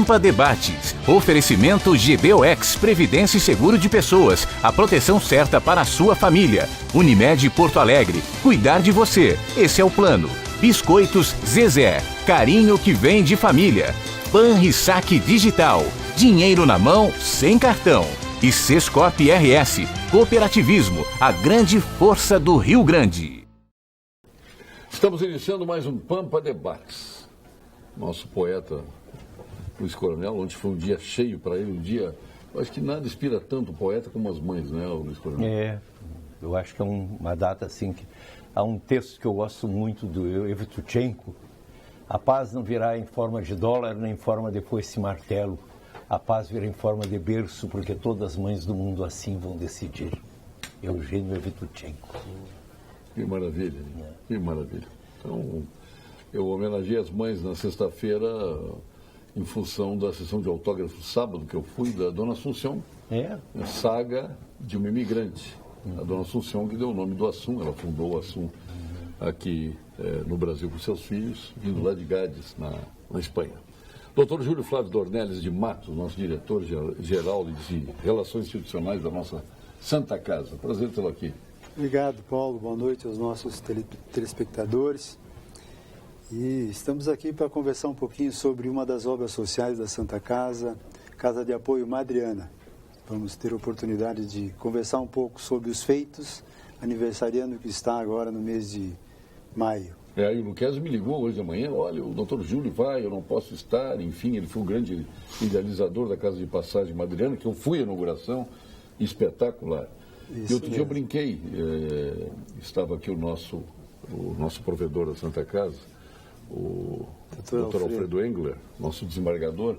Pampa Debates. Oferecimento GBOX, Previdência e Seguro de Pessoas. A proteção certa para a sua família. Unimed Porto Alegre. Cuidar de você. Esse é o plano. Biscoitos Zezé. Carinho que vem de família. Banrisac Digital. Dinheiro na mão, sem cartão. E Sescop RS. Cooperativismo. A grande força do Rio Grande. Estamos iniciando mais um Pampa Debates. Nosso poeta Luiz Coronel, ontem foi um dia cheio para ele, um dia... Eu acho que nada inspira tanto o poeta como as mães, né, Luiz Coronel? Eu acho que é uma data assim que... Há um texto que eu gosto muito do Evtuchenko. A paz não virá em forma de dólar, nem em forma de foice martelo. A paz virá em forma de berço, porque todas as mães do mundo assim vão decidir. Eugênio Evtuchenko. Que maravilha, que maravilha. Então, eu homenageei as mães na sexta-feira em função da sessão de autógrafo sábado que eu fui da Dona Assunção, saga de uma imigrante. A Dona Assunção que deu o nome do Assum, ela fundou o Assum aqui no Brasil com seus filhos, vindo lá de Gades, na Espanha. Dr. Júlio Flávio Dornelles de Matos, nosso diretor-geral de Relações Institucionais da nossa Santa Casa. Prazer tê-lo aqui. Obrigado, Paulo. Boa noite aos nossos telespectadores. E estamos aqui para conversar um pouquinho sobre uma das obras sociais da Santa Casa, Casa de Apoio Madriana. Vamos ter a oportunidade de conversar um pouco sobre os feitos, aniversariando que está agora no mês de maio. Aí o Luquezzi me ligou hoje de manhã, olha, o doutor Júlio vai, eu não posso estar, enfim, ele foi o grande idealizador da Casa de Passagem Madriana, que eu fui à inauguração, espetacular. Isso e outro dia eu mesmo. brinquei, estava aqui o nosso provedor da Santa Casa, o Dr. Alfredo Engler, nosso desembargador,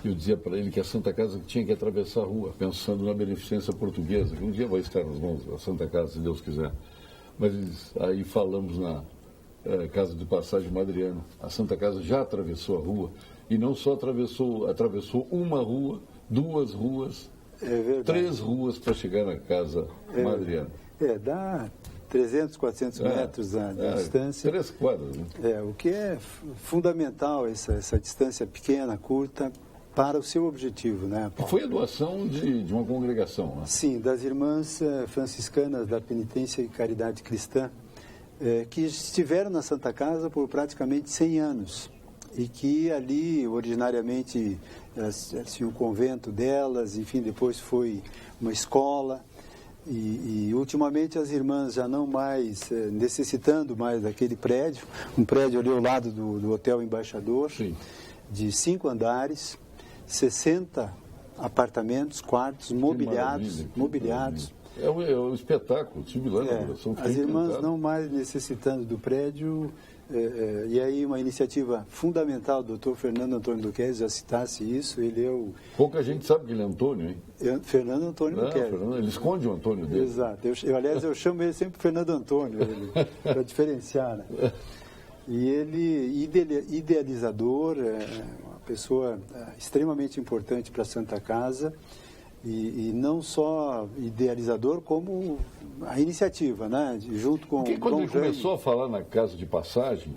e eu dizia para ele que a Santa Casa tinha que atravessar a rua, pensando na beneficência portuguesa, que um dia vai estar nas mãos da Santa Casa, se Deus quiser. Mas aí falamos na Casa de Passagem Madriana. A Santa Casa já atravessou a rua, e não só atravessou uma rua, duas ruas, 3 ruas para chegar na Casa Madriana. Dá 300, 400 metros a distância. 3 quadras, né? O que é fundamental, essa distância pequena, curta, para o seu objetivo, né, Paulo? Foi a doação de uma congregação, né? Sim, das irmãs franciscanas da Penitência e Caridade Cristã, que estiveram na Santa Casa por praticamente 100 anos. E que ali, originariamente, tinha o convento delas, enfim, depois foi uma escola. E ultimamente as irmãs já não mais necessitando mais daquele prédio, um prédio ali ao lado do Hotel Embaixador, Sim. de 5 andares, 60 apartamentos, quartos, mobiliados. É um espetáculo, estive lá na inauguração. As irmãs não mais necessitando do prédio, e aí uma iniciativa fundamental do Dr. Fernando Antônio Luquezzi, já citasse isso, ele é o... Pouca gente sabe que ele é Antônio, hein? Fernando Antônio Luquezzi. Ele esconde o Antônio dele. Exato. Aliás, eu chamo ele sempre Fernando Antônio, para diferenciar, né? E ele, idealizador, uma pessoa extremamente importante para a Santa Casa, e não só idealizador, como a iniciativa, né? Junto com Porque quando Dom ele começou a falar na Casa de Passagem,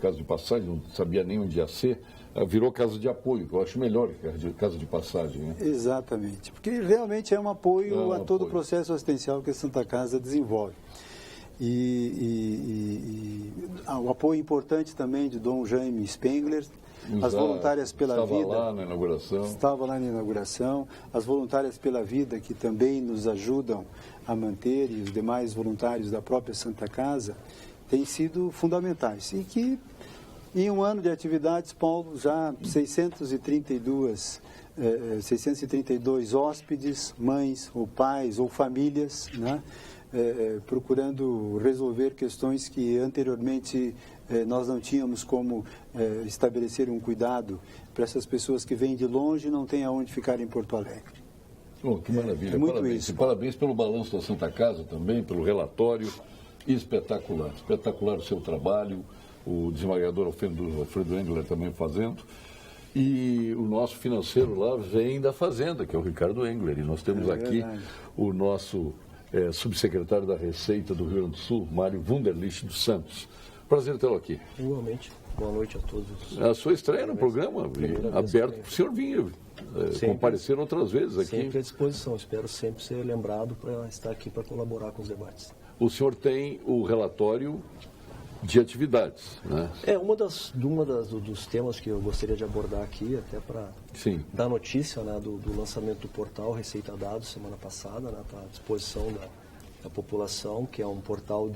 não sabia nem onde ia ser, virou Casa de Apoio, que eu acho melhor que Casa de Passagem, né? Exatamente, porque realmente é um apoio a todo o processo assistencial que a Santa Casa desenvolve. O apoio importante também de Dom Jaime Spengler, as voluntárias pela vida. Estava lá na inauguração. Estava lá na inauguração. As voluntárias pela vida, que também nos ajudam a manter, e os demais voluntários da própria Santa Casa, têm sido fundamentais. E que, em um ano de atividades, Paulo, já 632 hóspedes, mães ou pais ou famílias, né? Procurando resolver questões que anteriormente nós não tínhamos como estabelecer um cuidado para essas pessoas que vêm de longe e não têm aonde ficar em Porto Alegre. Que maravilha. Muito parabéns. isso. E parabéns pelo balanço da Santa Casa também, pelo relatório. Espetacular. Espetacular o seu trabalho. O desembargador Alfredo Engler também fazendo. E o nosso financeiro lá vem da Fazenda, que é o Ricardo Engler. E nós temos aqui o nosso subsecretário da Receita do Rio Grande do Sul, Mário Wunderlich dos Santos. Prazer tê-lo aqui. Igualmente. Boa noite a todos. A sua estreia no programa, aberto para o senhor vir. compareceram outras vezes aqui. Sempre à disposição, espero sempre ser lembrado para estar aqui para colaborar com os debates. O senhor tem o relatório de atividades, né? Dos temas que eu gostaria de abordar aqui, até para dar notícia, né, do lançamento do portal Receita Dados semana passada, né, está à disposição da população, que é um portal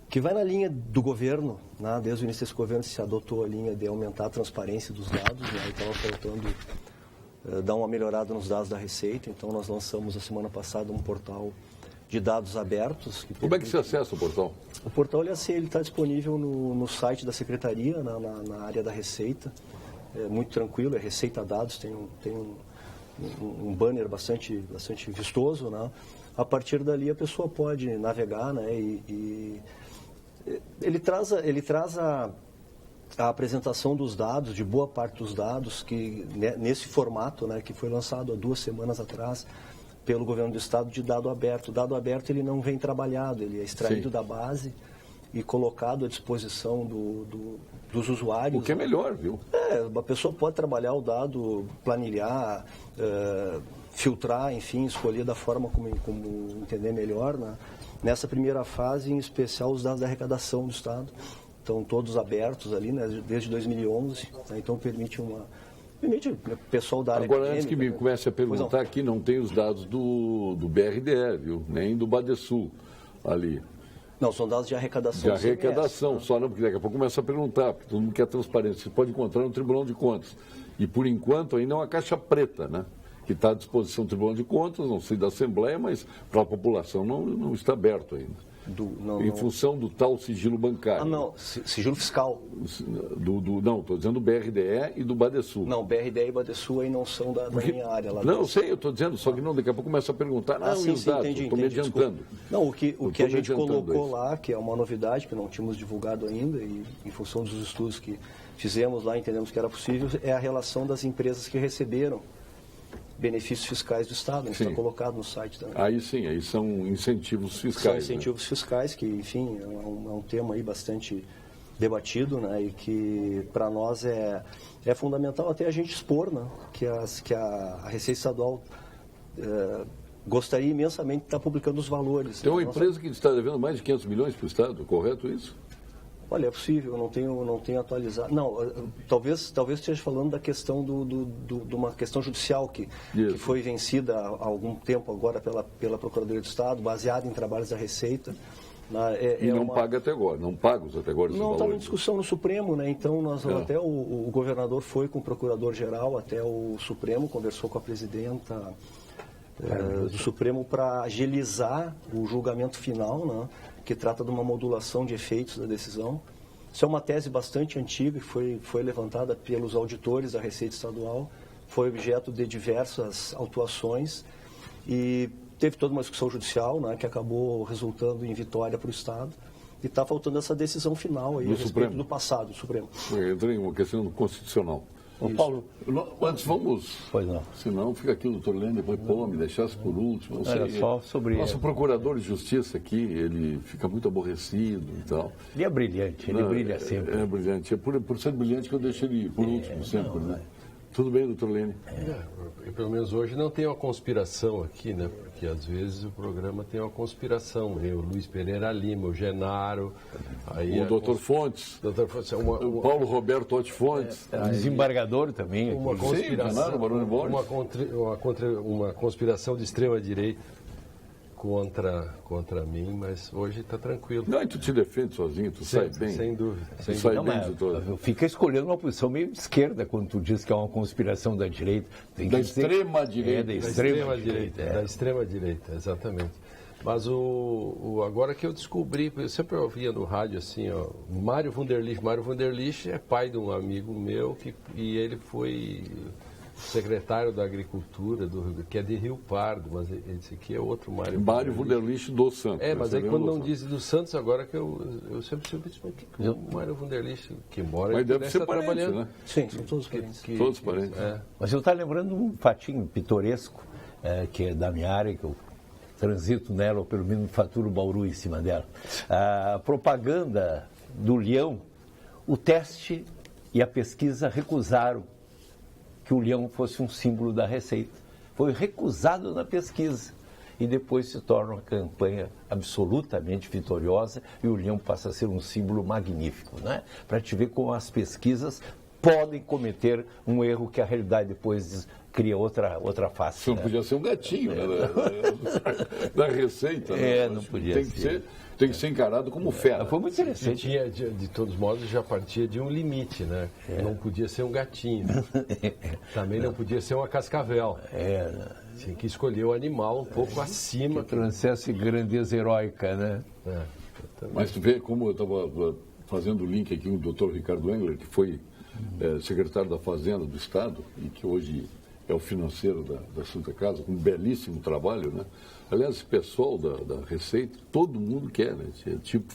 que vai na linha do governo, né? Desde o início desse governo se adotou a linha de aumentar a transparência dos dados, né? E estava faltando dar uma melhorada nos dados da Receita, então nós lançamos a semana passada um portal de dados abertos. Como é que se acessa o portal? O portal ele está disponível no site da Secretaria, na área da Receita, é muito tranquilo, é Receita Dados, tem um banner bastante vistoso, né? A partir dali a pessoa pode navegar, né? E ele traz a apresentação dos dados, de boa parte dos dados, que nesse formato, né, que foi lançado há 2 semanas atrás pelo governo do estado, de dado aberto. O dado aberto ele não vem trabalhado, ele é extraído da base e colocado à disposição dos usuários. O que é melhor, viu? A pessoa pode trabalhar o dado, planilhar, filtrar, enfim, escolher da forma como entender melhor, né? Nessa primeira fase, em especial, os dados da arrecadação do Estado estão todos abertos ali, né, desde 2011, né, então permite o pessoal da área Agora, antes que me comece a perguntar, aqui não tem os dados do BRDE, viu? Nem do Badesul ali. Não, são dados de arrecadação. De arrecadação, só não, porque daqui a pouco começa a perguntar, porque todo mundo quer transparência. Você pode encontrar no Tribunal de Contas. E, por enquanto, ainda é uma caixa preta, né? Que está à disposição do Tribunal de Contas, não sei da Assembleia, mas para a população não está aberto ainda. Em função do tal sigilo bancário. Não, sigilo fiscal. Não, estou dizendo do BRDE e do Badesul. Não, BRDE e Badesul aí não são da minha área. Lá não, eu sei, eu estou dizendo, só que daqui a pouco começa a perguntar, e os dados, estou me adiantando. Não, o que a gente colocou lá, que é uma novidade, que não tínhamos divulgado ainda, e em função dos estudos que fizemos lá, entendemos que era possível, é a relação das empresas que receberam benefícios fiscais do Estado, está colocado no site também. Aí sim, aí são incentivos fiscais. São incentivos fiscais, que, enfim, é um tema aí bastante debatido, né, e que para nós é fundamental até a gente expor, né, que a Receita Estadual gostaria imensamente de estar publicando os valores. Tem uma empresa que está devendo mais de 500 milhões para o Estado, correto isso? Olha, é possível, eu não tenho atualizado. Não, talvez esteja falando da questão de uma questão judicial que foi vencida há algum tempo agora pela Procuradoria do Estado, baseada em trabalhos da Receita. Paga até agora, não pagos até agora. Não, estava em discussão no Supremo, né? Então até o governador foi com o Procurador-Geral até o Supremo, conversou com a presidenta do Supremo para agilizar o julgamento final, né? Que trata de uma modulação de efeitos da decisão. Isso é uma tese bastante antiga, que foi levantada pelos auditores da Receita Estadual, foi objeto de diversas autuações e teve toda uma discussão judicial, né, que acabou resultando em vitória para o Estado. E está faltando essa decisão final aí, a respeito do passado do Supremo. Entra em uma questão constitucional. Ô, Paulo, antes vamos, pois não. Senão fica aqui o doutor Lênin, depois me deixasse por último. Era só sobre nosso procurador de justiça aqui, ele fica muito aborrecido e tal. Ele é brilhante, ele brilha sempre. É brilhante, é por ser brilhante que eu deixo ele por último sempre, né? Tudo bem, doutor Lênin? Pelo menos hoje não tem uma conspiração aqui, né? Porque às vezes o programa tem uma conspiração. O Luiz Pereira Lima, o Genaro, aí o doutor Fontes, o Paulo Roberto Otti Fontes. Desembargador também. Uma conspiração, uma conspiração de extrema-direita contra mim, mas hoje está tranquilo. Não, e tu te defende sozinho, tu sai bem. Sem dúvida. Sai bem de todo. Fica escolhendo uma posição meio de esquerda quando tu diz que é uma conspiração da direita. Da extrema-direita. Da extrema-direita, exatamente. Mas agora que eu descobri, eu sempre ouvia no rádio assim, ó, Mário Wunderlich. Mário Wunderlich é pai de um amigo meu e ele foi secretário da Agricultura, que é de Rio Pardo, mas esse aqui é outro Mário. Mário Wunderlich dos Santos. Mas aí quando não diz do Santos, agora que eu sempre soube disso, mas que o Mário Wunderlich, que mora... Mas deve ser parente, né? Sim, são todos parentes. Todos parentes. Mas eu estou lembrando um fatinho pitoresco, que é da minha área, que eu transito nela, ou pelo menos faturo Bauru em cima dela. A propaganda do Leão, o teste e a pesquisa recusaram que o leão fosse um símbolo da Receita. Foi recusado na pesquisa. E depois se torna uma campanha absolutamente vitoriosa e o leão passa a ser um símbolo magnífico, né? Para te ver como as pesquisas podem cometer um erro que a realidade depois cria outra face. Isso não podia ser um gatinho, né? Da Receita. Né? Não podia ser. Tem que ser encarado como fera. Foi muito interessante. E tinha, de todos modos, já partia de um limite, né? Não podia ser um gatinho. Também não podia ser uma cascavel. Tinha que escolher o animal um pouco acima. Que trouxesse grandeza heróica, né? Mas tu vê como eu estava fazendo o link aqui com o doutor Ricardo Engler, que foi secretário da Fazenda do Estado e que hoje é o financeiro da Santa Casa, com um belíssimo trabalho, né? Aliás, esse pessoal da Receita, todo mundo quer, né? Tipo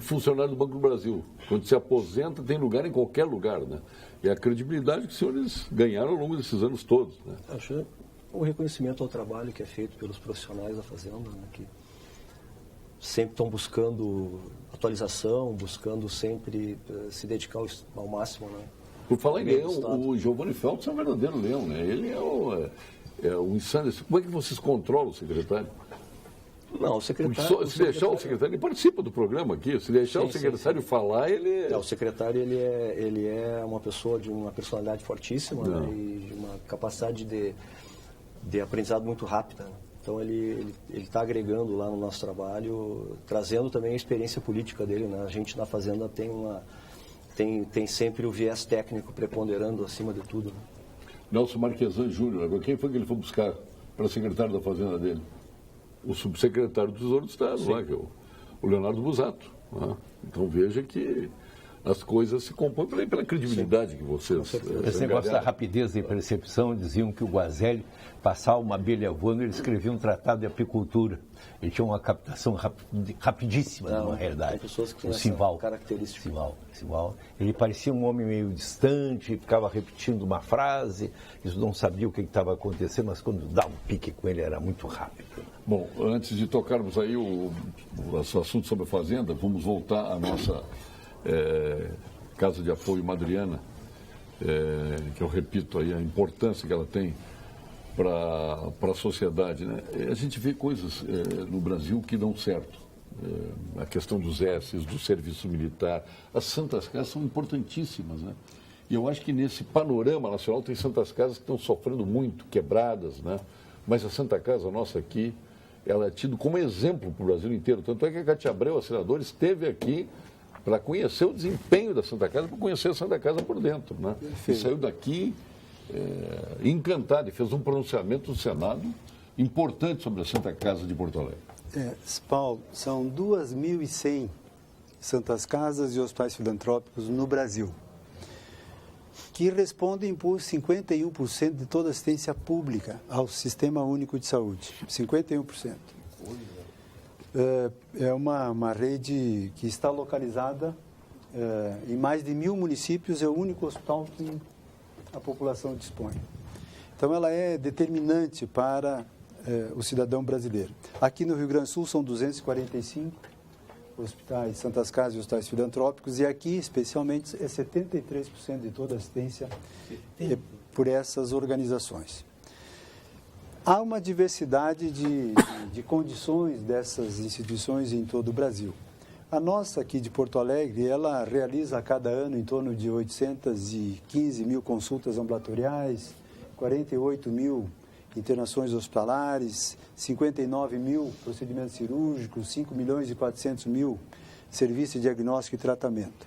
funcionário do Banco do Brasil. Quando se aposenta, tem lugar em qualquer lugar, né? E a credibilidade que os senhores ganharam ao longo desses anos todos, né? Acho um reconhecimento ao trabalho que é feito pelos profissionais da Fazenda, né? Que sempre estão buscando atualização, buscando sempre se dedicar ao máximo, né? Por falar em leão, o Giovanni Phelps é um verdadeiro leão, né? Ele é o insano. Como é que vocês controlam o secretário? Não, o secretário... Se deixar o secretário, ele participa do programa aqui. Se deixar o secretário falar, ele... o secretário, ele é uma pessoa de uma personalidade fortíssima, né? E de uma capacidade de aprendizado muito rápida, né? Então ele está agregando lá no nosso trabalho, trazendo também a experiência política dele, né? A gente na Fazenda tem sempre o viés técnico preponderando acima de tudo, né? Nelson Marquesan Júnior, agora quem foi que ele foi buscar para secretário da Fazenda dele? O subsecretário do Tesouro do Estado, lá, que é o Leonardo Busato. Né? Então veja que as coisas se compõem pela credibilidade que vocês... Esse negócio da rapidez de percepção, diziam que o Guazelli passava uma abelha voando, ele escrevia um tratado de apicultura. Ele tinha uma captação rapidíssima, na realidade. Pessoas que o Simval, característica. Simval. Ele parecia um homem meio distante, ficava repetindo uma frase, isso não sabia o que estava acontecendo, mas quando dava um pique com ele era muito rápido. Bom, antes de tocarmos aí o assunto sobre a Fazenda, vamos voltar à nossa Casa de Apoio Madriana, que eu repito aí a importância que ela tem para a sociedade, né? A gente vê coisas no Brasil que dão certo. A questão dos S's, do serviço militar. As Santas Casas são importantíssimas, né? E eu acho que nesse panorama nacional tem Santas Casas que estão sofrendo muito, quebradas, né? Mas a Santa Casa nossa aqui, ela é tida como exemplo para o Brasil inteiro. Tanto é que a Cátia Abreu, a senadora, esteve aqui para conhecer o desempenho da Santa Casa, para conhecer a Santa Casa por dentro, né? E saiu daqui encantado e fez um pronunciamento no Senado importante sobre a Santa Casa de Porto Alegre. Paulo, são 2.100 Santas Casas e hospitais filantrópicos no Brasil, que respondem por 51% de toda a assistência pública ao Sistema Único de Saúde. 51%. É uma rede que está localizada em mais de 1.000 municípios, é o único hospital que a população dispõe. Então, ela é determinante para o cidadão brasileiro. Aqui no Rio Grande do Sul são 245 hospitais, Santas Casas e hospitais filantrópicos, e aqui, especialmente, é 73% de toda a assistência por essas organizações. Há uma diversidade de condições dessas instituições em todo o Brasil. A nossa aqui de Porto Alegre, ela realiza a cada ano em torno de 815 mil consultas ambulatoriais, 48 mil internações hospitalares, 59 mil procedimentos cirúrgicos, 5 milhões e 400 mil serviços de diagnóstico e tratamento.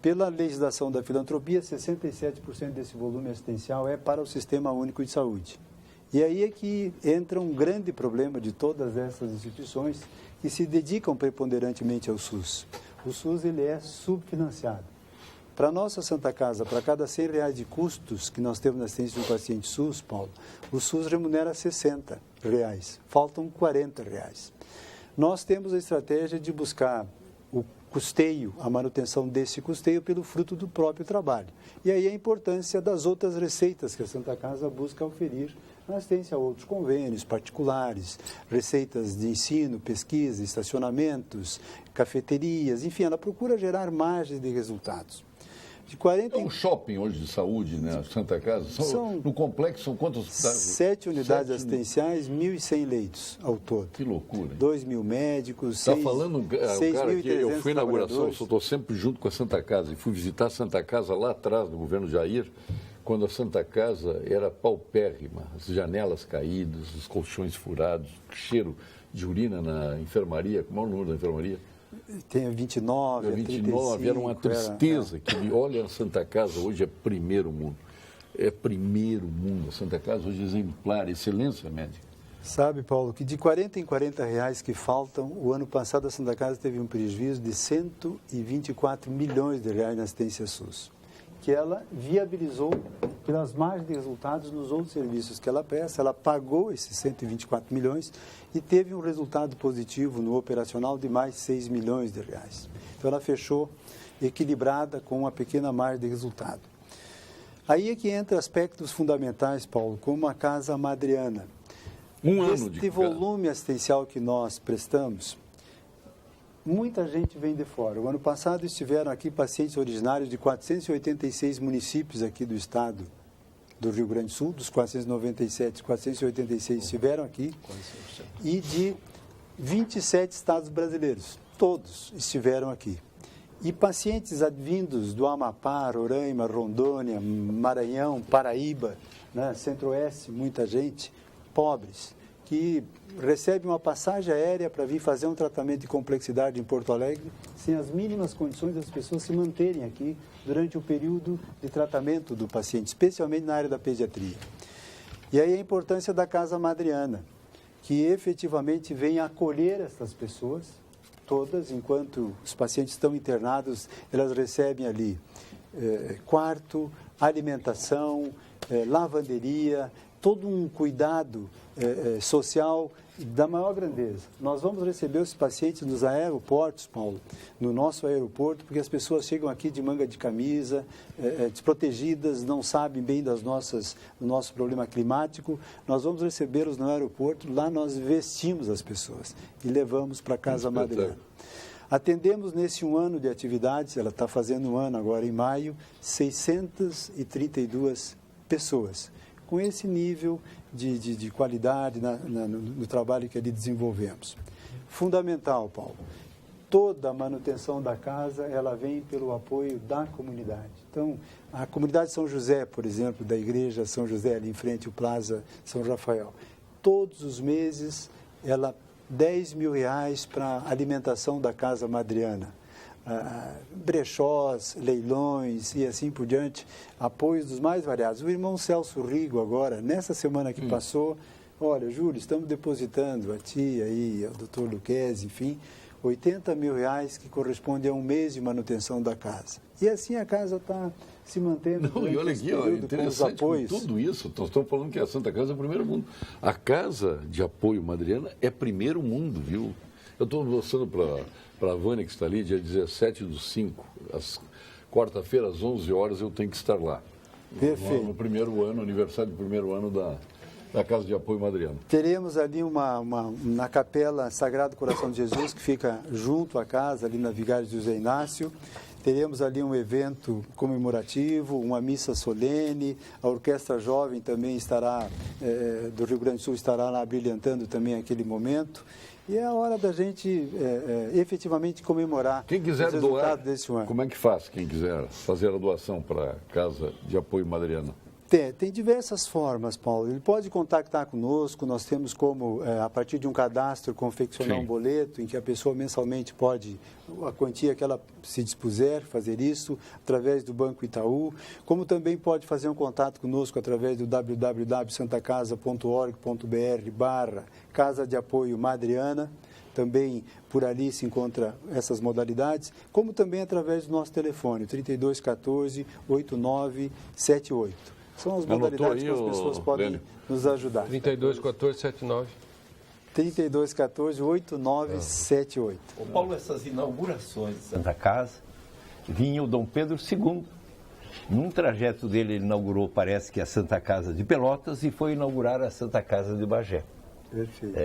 Pela legislação da filantropia, 67% desse volume assistencial é para o Sistema Único de Saúde. E aí é que entra um grande problema de todas essas instituições que se dedicam preponderantemente ao SUS. O SUS ele é subfinanciado. Para a nossa Santa Casa, para cada R$100 de custos que nós temos na assistência do paciente SUS, Paulo, o SUS remunera R$60. Faltam R$40. Nós temos a estratégia de buscar o custeio, a manutenção desse custeio pelo fruto do próprio trabalho. E aí a importância das outras receitas que a Santa Casa busca oferir na assistência a outros convênios particulares, receitas de ensino, pesquisa, estacionamentos, cafeterias, enfim, ela procura gerar margens de resultados. De 40 É um shopping hoje de saúde, né? Santa Casa. No complexo são quantos? 7 unidades assistenciais, 1.100 leitos ao todo. Que loucura. 2.000 médicos, Está falando o cara que eu fui na inauguração, eu estou sempre junto com a Santa Casa e fui visitar a Santa Casa lá atrás, no governo Jair, quando a Santa Casa era paupérrima, as janelas caídas, os colchões furados, cheiro de urina na enfermaria. Como é o número da enfermaria? Tem 29, 29, era uma tristeza. Olha, a Santa Casa hoje é primeiro mundo. É primeiro mundo. A Santa Casa hoje é exemplar, excelência médica. Sabe, Paulo, que de 40 em 40 reais que faltam, o ano passado a Santa Casa teve um prejuízo de 124 milhões de reais na assistência SUS, que ela viabilizou pelas margens de resultados nos outros serviços que ela presta. Ela pagou esses 124 milhões e teve um resultado positivo no operacional de mais 6 milhões de reais. Então ela fechou equilibrada com uma pequena margem de resultado. Aí é que entra aspectos fundamentais, Paulo, como a Casa Madriana. Este volume assistencial que nós prestamos, muita gente vem de fora. O ano passado estiveram aqui pacientes originários de 486 municípios aqui do estado do Rio Grande do Sul, dos 497, 486 estiveram aqui, e de 27 estados brasileiros, todos estiveram aqui. E pacientes advindos do Amapá, Roraima, Rondônia, Maranhão, Paraíba, né, Centro-Oeste, muita gente, pobres, que recebem uma passagem aérea para vir fazer um tratamento de complexidade em Porto Alegre, sem as mínimas condições das pessoas se manterem aqui durante o período de tratamento do paciente, especialmente na área da pediatria. E aí a importância da Casa Madriana, que efetivamente vem acolher essas pessoas, todas, enquanto os pacientes estão internados, elas recebem ali quarto, alimentação, lavanderia, todo um cuidado social da maior grandeza. Nós vamos receber os pacientes nos aeroportos, Paulo, no nosso aeroporto, porque as pessoas chegam aqui de manga de camisa, desprotegidas, não sabem bem do nosso problema climático. Nós vamos recebê-los no aeroporto, lá nós vestimos as pessoas e levamos para a Casa Madriana. Atendemos nesse um ano de atividades, ela está fazendo um ano agora em maio, 632 pessoas, com esse nível de qualidade no trabalho que ali desenvolvemos. Fundamental, Paulo, toda a manutenção da casa, ela vem pelo apoio da comunidade. Então, a comunidade São José, por exemplo, da igreja São José, ali em frente ao Plaza São Rafael, todos os meses, ela 10 mil reais para a alimentação da Casa Madriana. Brechós, leilões e assim por diante, apoios dos mais variados. O irmão Celso Rigo agora, nessa semana que passou, olha, Júlio, estamos depositando a ti aí, ao doutor Luquezzi, enfim, 80 mil reais que corresponde a um mês de manutenção da casa. E assim a casa está se mantendo. Não, e olha aqui, interessante com tudo isso, nós estamos falando que a Santa Casa é o primeiro mundo. A Casa de Apoio Madriana é primeiro mundo, viu? Eu estou mostrando para a Vânia, que está ali, dia 17/5, quarta-feira, às 11 horas, eu tenho que estar lá. Perfeito. No primeiro ano, aniversário do primeiro ano da Casa de Apoio Madriana. Teremos ali na Capela Sagrado Coração de Jesus, que fica junto à casa, ali na Vigário de José Inácio. Teremos ali um evento comemorativo, uma missa solene, a Orquestra Jovem também estará, do Rio Grande do Sul, estará lá brilhantando também aquele momento. E é a hora da gente efetivamente comemorar quem quiser os resultados doar, desse ano. Como é que faz quem quiser fazer a doação para a Casa de Apoio Madriana? Tem diversas formas, Paulo. Ele pode contactar conosco, nós temos como, a partir de um cadastro, confeccionar um boleto em que a pessoa mensalmente pode, a quantia que ela se dispuser, fazer isso, através do Banco Itaú, como também pode fazer um contato conosco através do www.santacasa.org.br/Casa de Apoio Madriana. Também por ali se encontra essas modalidades, como também através do nosso telefone, 3214-8978. São as modalidades que as pessoas podem nos ajudar. 3214-79. 3214-8978. Ô Paulo, essas inaugurações de Santa Casa, vinha o Dom Pedro II. Num trajeto dele, ele inaugurou, parece que a Santa Casa de Pelotas e foi inaugurar a Santa Casa de Bagé. Perfeito.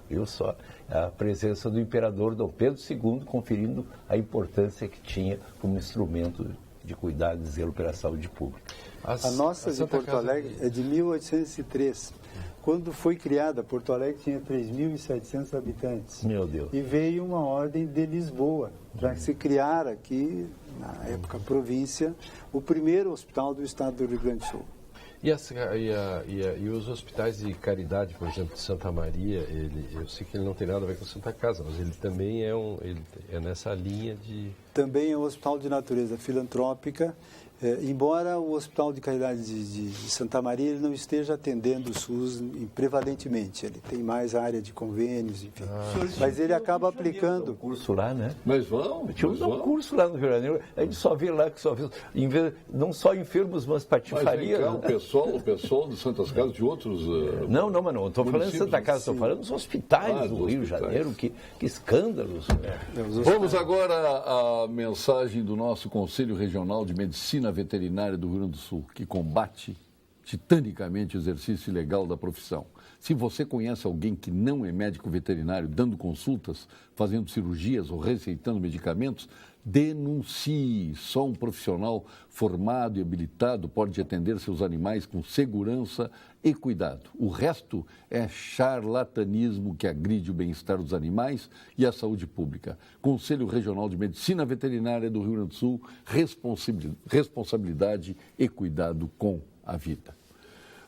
Viu só? A presença do imperador Dom Pedro II conferindo a importância que tinha como instrumento de cuidado e zelo pela saúde pública. A nossa de Porto Alegre é de 1803. Quando foi criada, Porto Alegre tinha 3.700 habitantes. Meu Deus. E veio uma ordem de Lisboa para se criar aqui, na época província, o primeiro hospital do estado do Rio Grande do Sul. E os hospitais de caridade, por exemplo, de Santa Maria, eu sei que ele não tem nada a ver com a Santa Casa, mas ele também é nessa linha de... Também é um hospital de natureza filantrópica, embora o Hospital de Caridade de Santa Maria ele não esteja atendendo o SUS prevalentemente, ele tem mais área de convênios, enfim. Mas ele acaba aplicando... Um curso lá, né? Mas vamos. Tinha um curso lá no Rio de Janeiro, a gente só vê lá que não só enfermos, mas patifaria. Mas o pessoal de Santas Casas, de outros... Não, mas não estou falando de Santa Casa, estou falando dos hospitais do Rio de Janeiro, que escândalos. Vamos agora à mensagem do nosso Conselho Regional de Medicina Veterinária do Rio Grande do Sul, que combate titanicamente o exercício ilegal da profissão. Se você conhece alguém que não é médico veterinário dando consultas, fazendo cirurgias ou receitando medicamentos, denuncie. Só um profissional formado e habilitado pode atender seus animais com segurança e cuidado. O resto é charlatanismo que agride o bem-estar dos animais e a saúde pública. Conselho Regional de Medicina Veterinária do Rio Grande do Sul, responsabilidade e cuidado com a vida.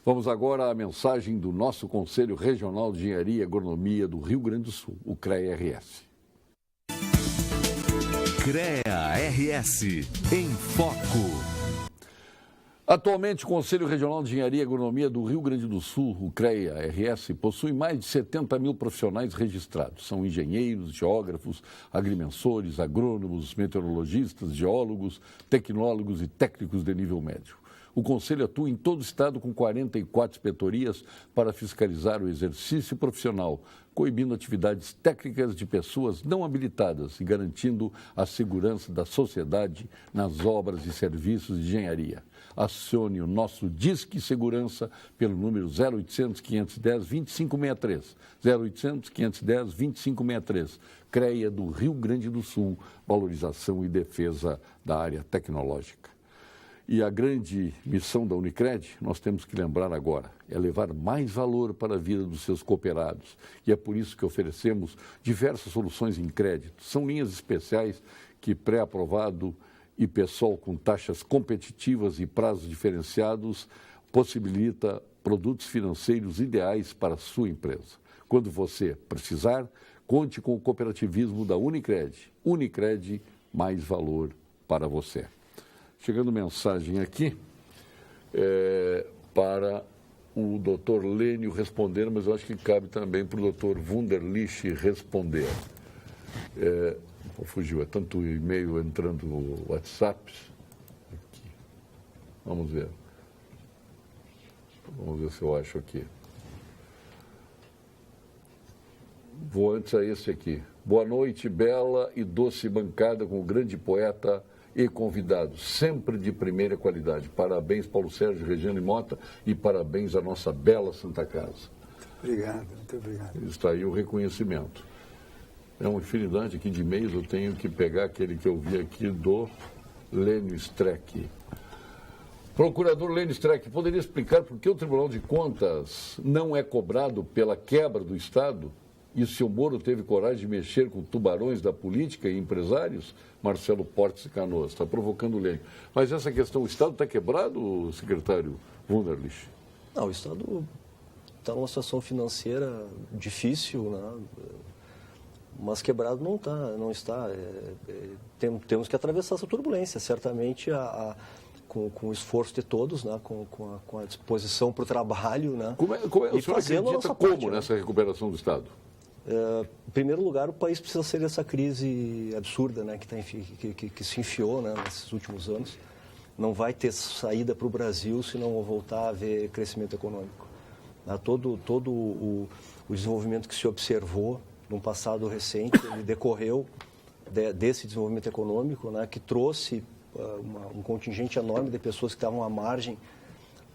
Vamos agora à mensagem do nosso Conselho Regional de Engenharia e Agronomia do Rio Grande do Sul, o CREA-RS. CREA-RS em Foco. Atualmente, o Conselho Regional de Engenharia e Agronomia do Rio Grande do Sul, o CREA-RS, possui mais de 70 mil profissionais registrados. São engenheiros, geógrafos, agrimensores, agrônomos, meteorologistas, geólogos, tecnólogos e técnicos de nível médio. O Conselho atua em todo o estado com 44 inspetorias para fiscalizar o exercício profissional, coibindo atividades técnicas de pessoas não habilitadas e garantindo a segurança da sociedade nas obras e serviços de engenharia. Acione o nosso Disque Segurança pelo número 0800 510 2563. 0800 510 2563. CREA do Rio Grande do Sul, valorização e defesa da área tecnológica. E a grande missão da Unicred, nós temos que lembrar agora, é levar mais valor para a vida dos seus cooperados. E é por isso que oferecemos diversas soluções em crédito. São linhas especiais que pré-aprovado e pessoal com taxas competitivas e prazos diferenciados possibilita produtos financeiros ideais para a sua empresa. Quando você precisar, conte com o cooperativismo da Unicred. Unicred, mais valor para você. Chegando mensagem aqui para o doutor Lênio responder, mas eu acho que cabe também para o doutor Wunderlich responder. Fugiu, é tanto e-mail entrando no WhatsApp. Aqui. Vamos ver se eu acho aqui. Vou antes a esse aqui. Boa noite, bela e doce bancada com o grande poeta e convidados, sempre de primeira qualidade. Parabéns, Paulo Sérgio, Regiane Mota, e parabéns à nossa bela Santa Casa. Obrigado, muito obrigado. Está aí o reconhecimento. É uma infinidade aqui de e-mails, eu tenho que pegar aquele que eu vi aqui do Lênio Streck. Procurador Lênio Streck, poderia explicar por que o Tribunal de Contas não é cobrado pela quebra do Estado? E o senhor Moro teve coragem de mexer com tubarões da política e empresários? Marcelo Portes e Canoas, está provocando o Lênio. Mas essa questão, o Estado está quebrado, secretário Wunderlich? Não, o Estado está numa situação financeira difícil, né? Mas quebrado não está. Temos que atravessar essa turbulência, certamente com o esforço de todos, né? com a disposição para o trabalho. Né? O senhor acredita como nessa recuperação do Estado? Em primeiro lugar, o país precisa sair dessa crise absurda, né? que se enfiou, né? Nesses últimos anos. Não vai ter saída para o Brasil se não voltar a haver crescimento econômico. Todo o desenvolvimento que se observou num passado recente, ele decorreu desse desenvolvimento econômico, né, que trouxe um contingente enorme de pessoas que estavam à margem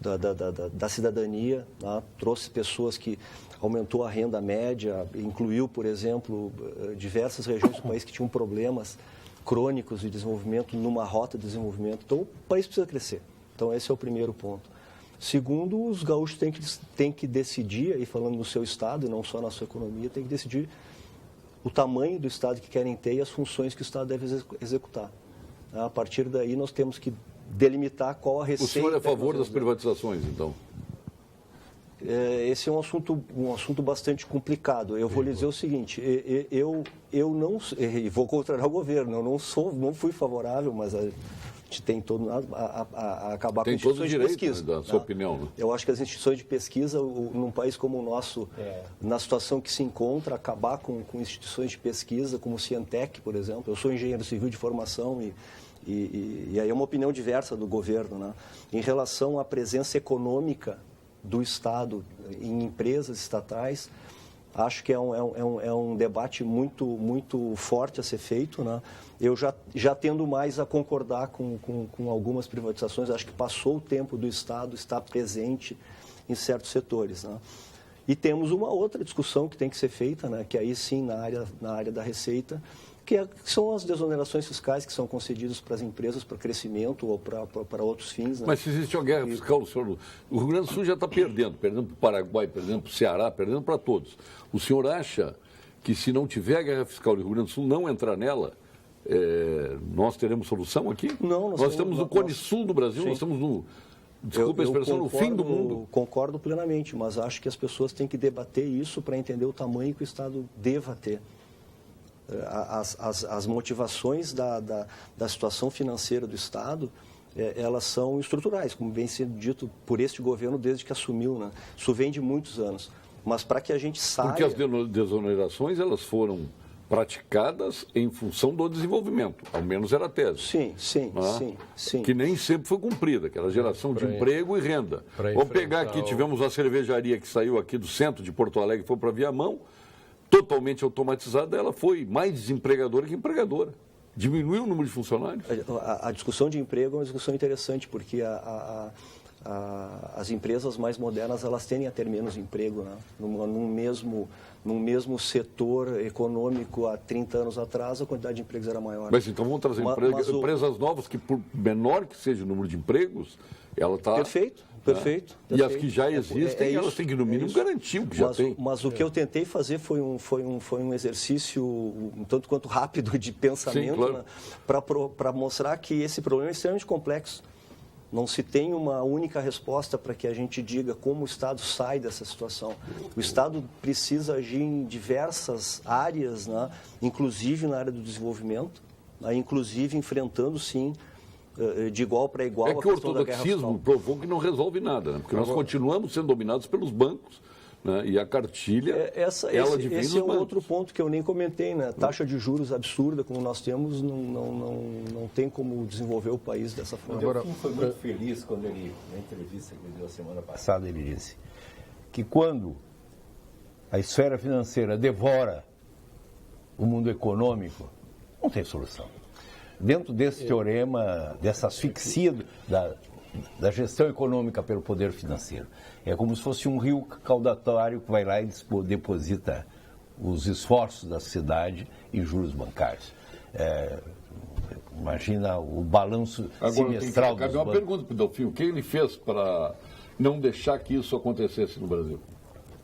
da cidadania, né, trouxe pessoas que aumentou a renda média, incluiu, por exemplo, diversas regiões do país que tinham problemas crônicos de desenvolvimento numa rota de desenvolvimento. Então, o país precisa crescer. Então, esse é o primeiro ponto. Segundo, os gaúchos têm que decidir, aí falando no seu estado e não só na sua economia, têm que decidir o tamanho do estado que querem ter e as funções que o estado deve executar. A partir daí, nós temos que delimitar qual a receita... O senhor é a favor das privatizações, então? Esse é um assunto bastante complicado. Eu vou lhe dizer o seguinte, eu não... E vou contrariar o governo, eu não fui favorável, mas a gente tem todo a acabar com instituições de pesquisa. Da sua opinião, né? Eu acho que as instituições de pesquisa, num país como o nosso, na situação que se encontra, acabar com instituições de pesquisa, como o Cientec, por exemplo. Eu sou engenheiro civil de formação e aí é uma opinião diversa do governo, né? Em relação à presença econômica do Estado em empresas estatais, acho que é um debate muito forte a ser feito, né? Eu já tendo mais a concordar com algumas privatizações, acho que passou o tempo do Estado estar presente em certos setores, né? E temos uma outra discussão que tem que ser feita, né? Que aí sim na área da Receita, que são as desonerações fiscais que são concedidas para as empresas para crescimento ou para outros fins, né? Mas se existe uma guerra fiscal, o Rio Grande do Sul já está perdendo para o Paraguai, perdendo para o Ceará, perdendo para todos. O senhor acha que se não tiver a guerra fiscal e o Rio Grande do Sul não entrar nela, nós teremos solução aqui? Não, nós estamos no Cone Sul do Brasil, sim. Nós estamos no... Desculpa a expressão, no fim do mundo. Concordo plenamente, mas acho que as pessoas têm que debater isso para entender o tamanho que o Estado deva ter. As motivações da situação financeira do Estado, elas são estruturais, como vem sendo dito por este governo desde que assumiu, né? Isso vem de muitos anos. Mas para que a gente saia... Porque as desonerações, elas foram praticadas em função do desenvolvimento, ao menos era a tese. Sim. Que nem sempre foi cumprida, aquela geração de emprego e renda. Vamos pegar aqui, tivemos uma cervejaria que saiu aqui do centro de Porto Alegre, foi para Viamão, totalmente automatizada, ela foi mais desempregadora que empregadora. Diminuiu o número de funcionários. A discussão de emprego é uma discussão interessante, porque as empresas mais modernas, elas tendem a ter menos emprego, né? Num mesmo setor econômico há 30 anos atrás, a quantidade de empregos era maior. Mas então vamos trazer empresas novas que, por menor que seja o número de empregos, ela está... Perfeito. E as que já existem, elas têm que, no mínimo, garantir o que já tem. Mas o que eu tentei fazer foi um exercício um tanto quanto rápido de pensamento, sim, claro, né, para mostrar que esse problema é extremamente complexo. Não se tem uma única resposta para que a gente diga como o Estado sai dessa situação. O Estado precisa agir em diversas áreas, né, inclusive na área do desenvolvimento, né, inclusive enfrentando, sim, de igual para igual. É que o ortodoxismo provou que não resolve nada, né? Porque nós continuamos sendo dominados pelos bancos, né? E a cartilha, esse é um outro ponto que eu nem comentei, né? Taxa de juros absurda como nós temos, não tem como desenvolver o país dessa forma. Agora, foi muito feliz quando ele, na entrevista que ele deu a semana passada, ele disse que quando a esfera financeira devora o mundo econômico, não tem solução. Dentro desse teorema, dessa asfixia da gestão econômica pelo poder financeiro. É como se fosse um rio caudatário que vai lá e deposita os esforços da cidade em juros bancários. Imagina o balanço semestral dos bancos. Uma pergunta para o Delfim, o que ele fez para não deixar que isso acontecesse no Brasil?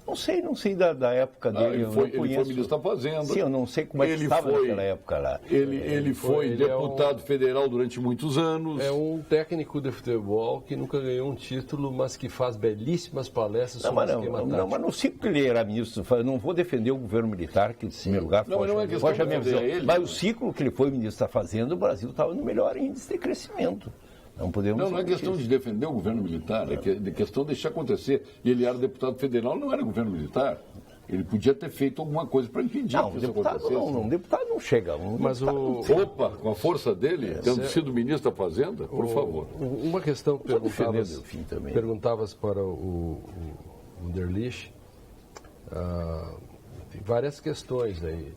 Não sei da época dele. Ele foi ministro da Fazenda. Sim, eu não sei como é que estava naquela época lá. Ele foi deputado federal durante muitos anos. É um técnico de futebol que nunca ganhou um título, mas que faz belíssimas palestras sobre esquema tático. Mas no ciclo que ele era ministro, eu não vou defender o governo militar, que, em primeiro lugar, foge a minha visão. Mas o ciclo que ele foi ministro da Fazenda, o Brasil estava no melhor índice de crescimento. Não é questão de defender o governo militar, é questão de deixar acontecer. E ele era deputado federal, não era governo militar. Ele podia ter feito alguma coisa para impedir que isso acontecesse. Não, deputado não chega. Com a força dele, tendo sido ministro da Fazenda, por favor. Uma questão que perguntavas para o Wunderlich, tem várias questões aí.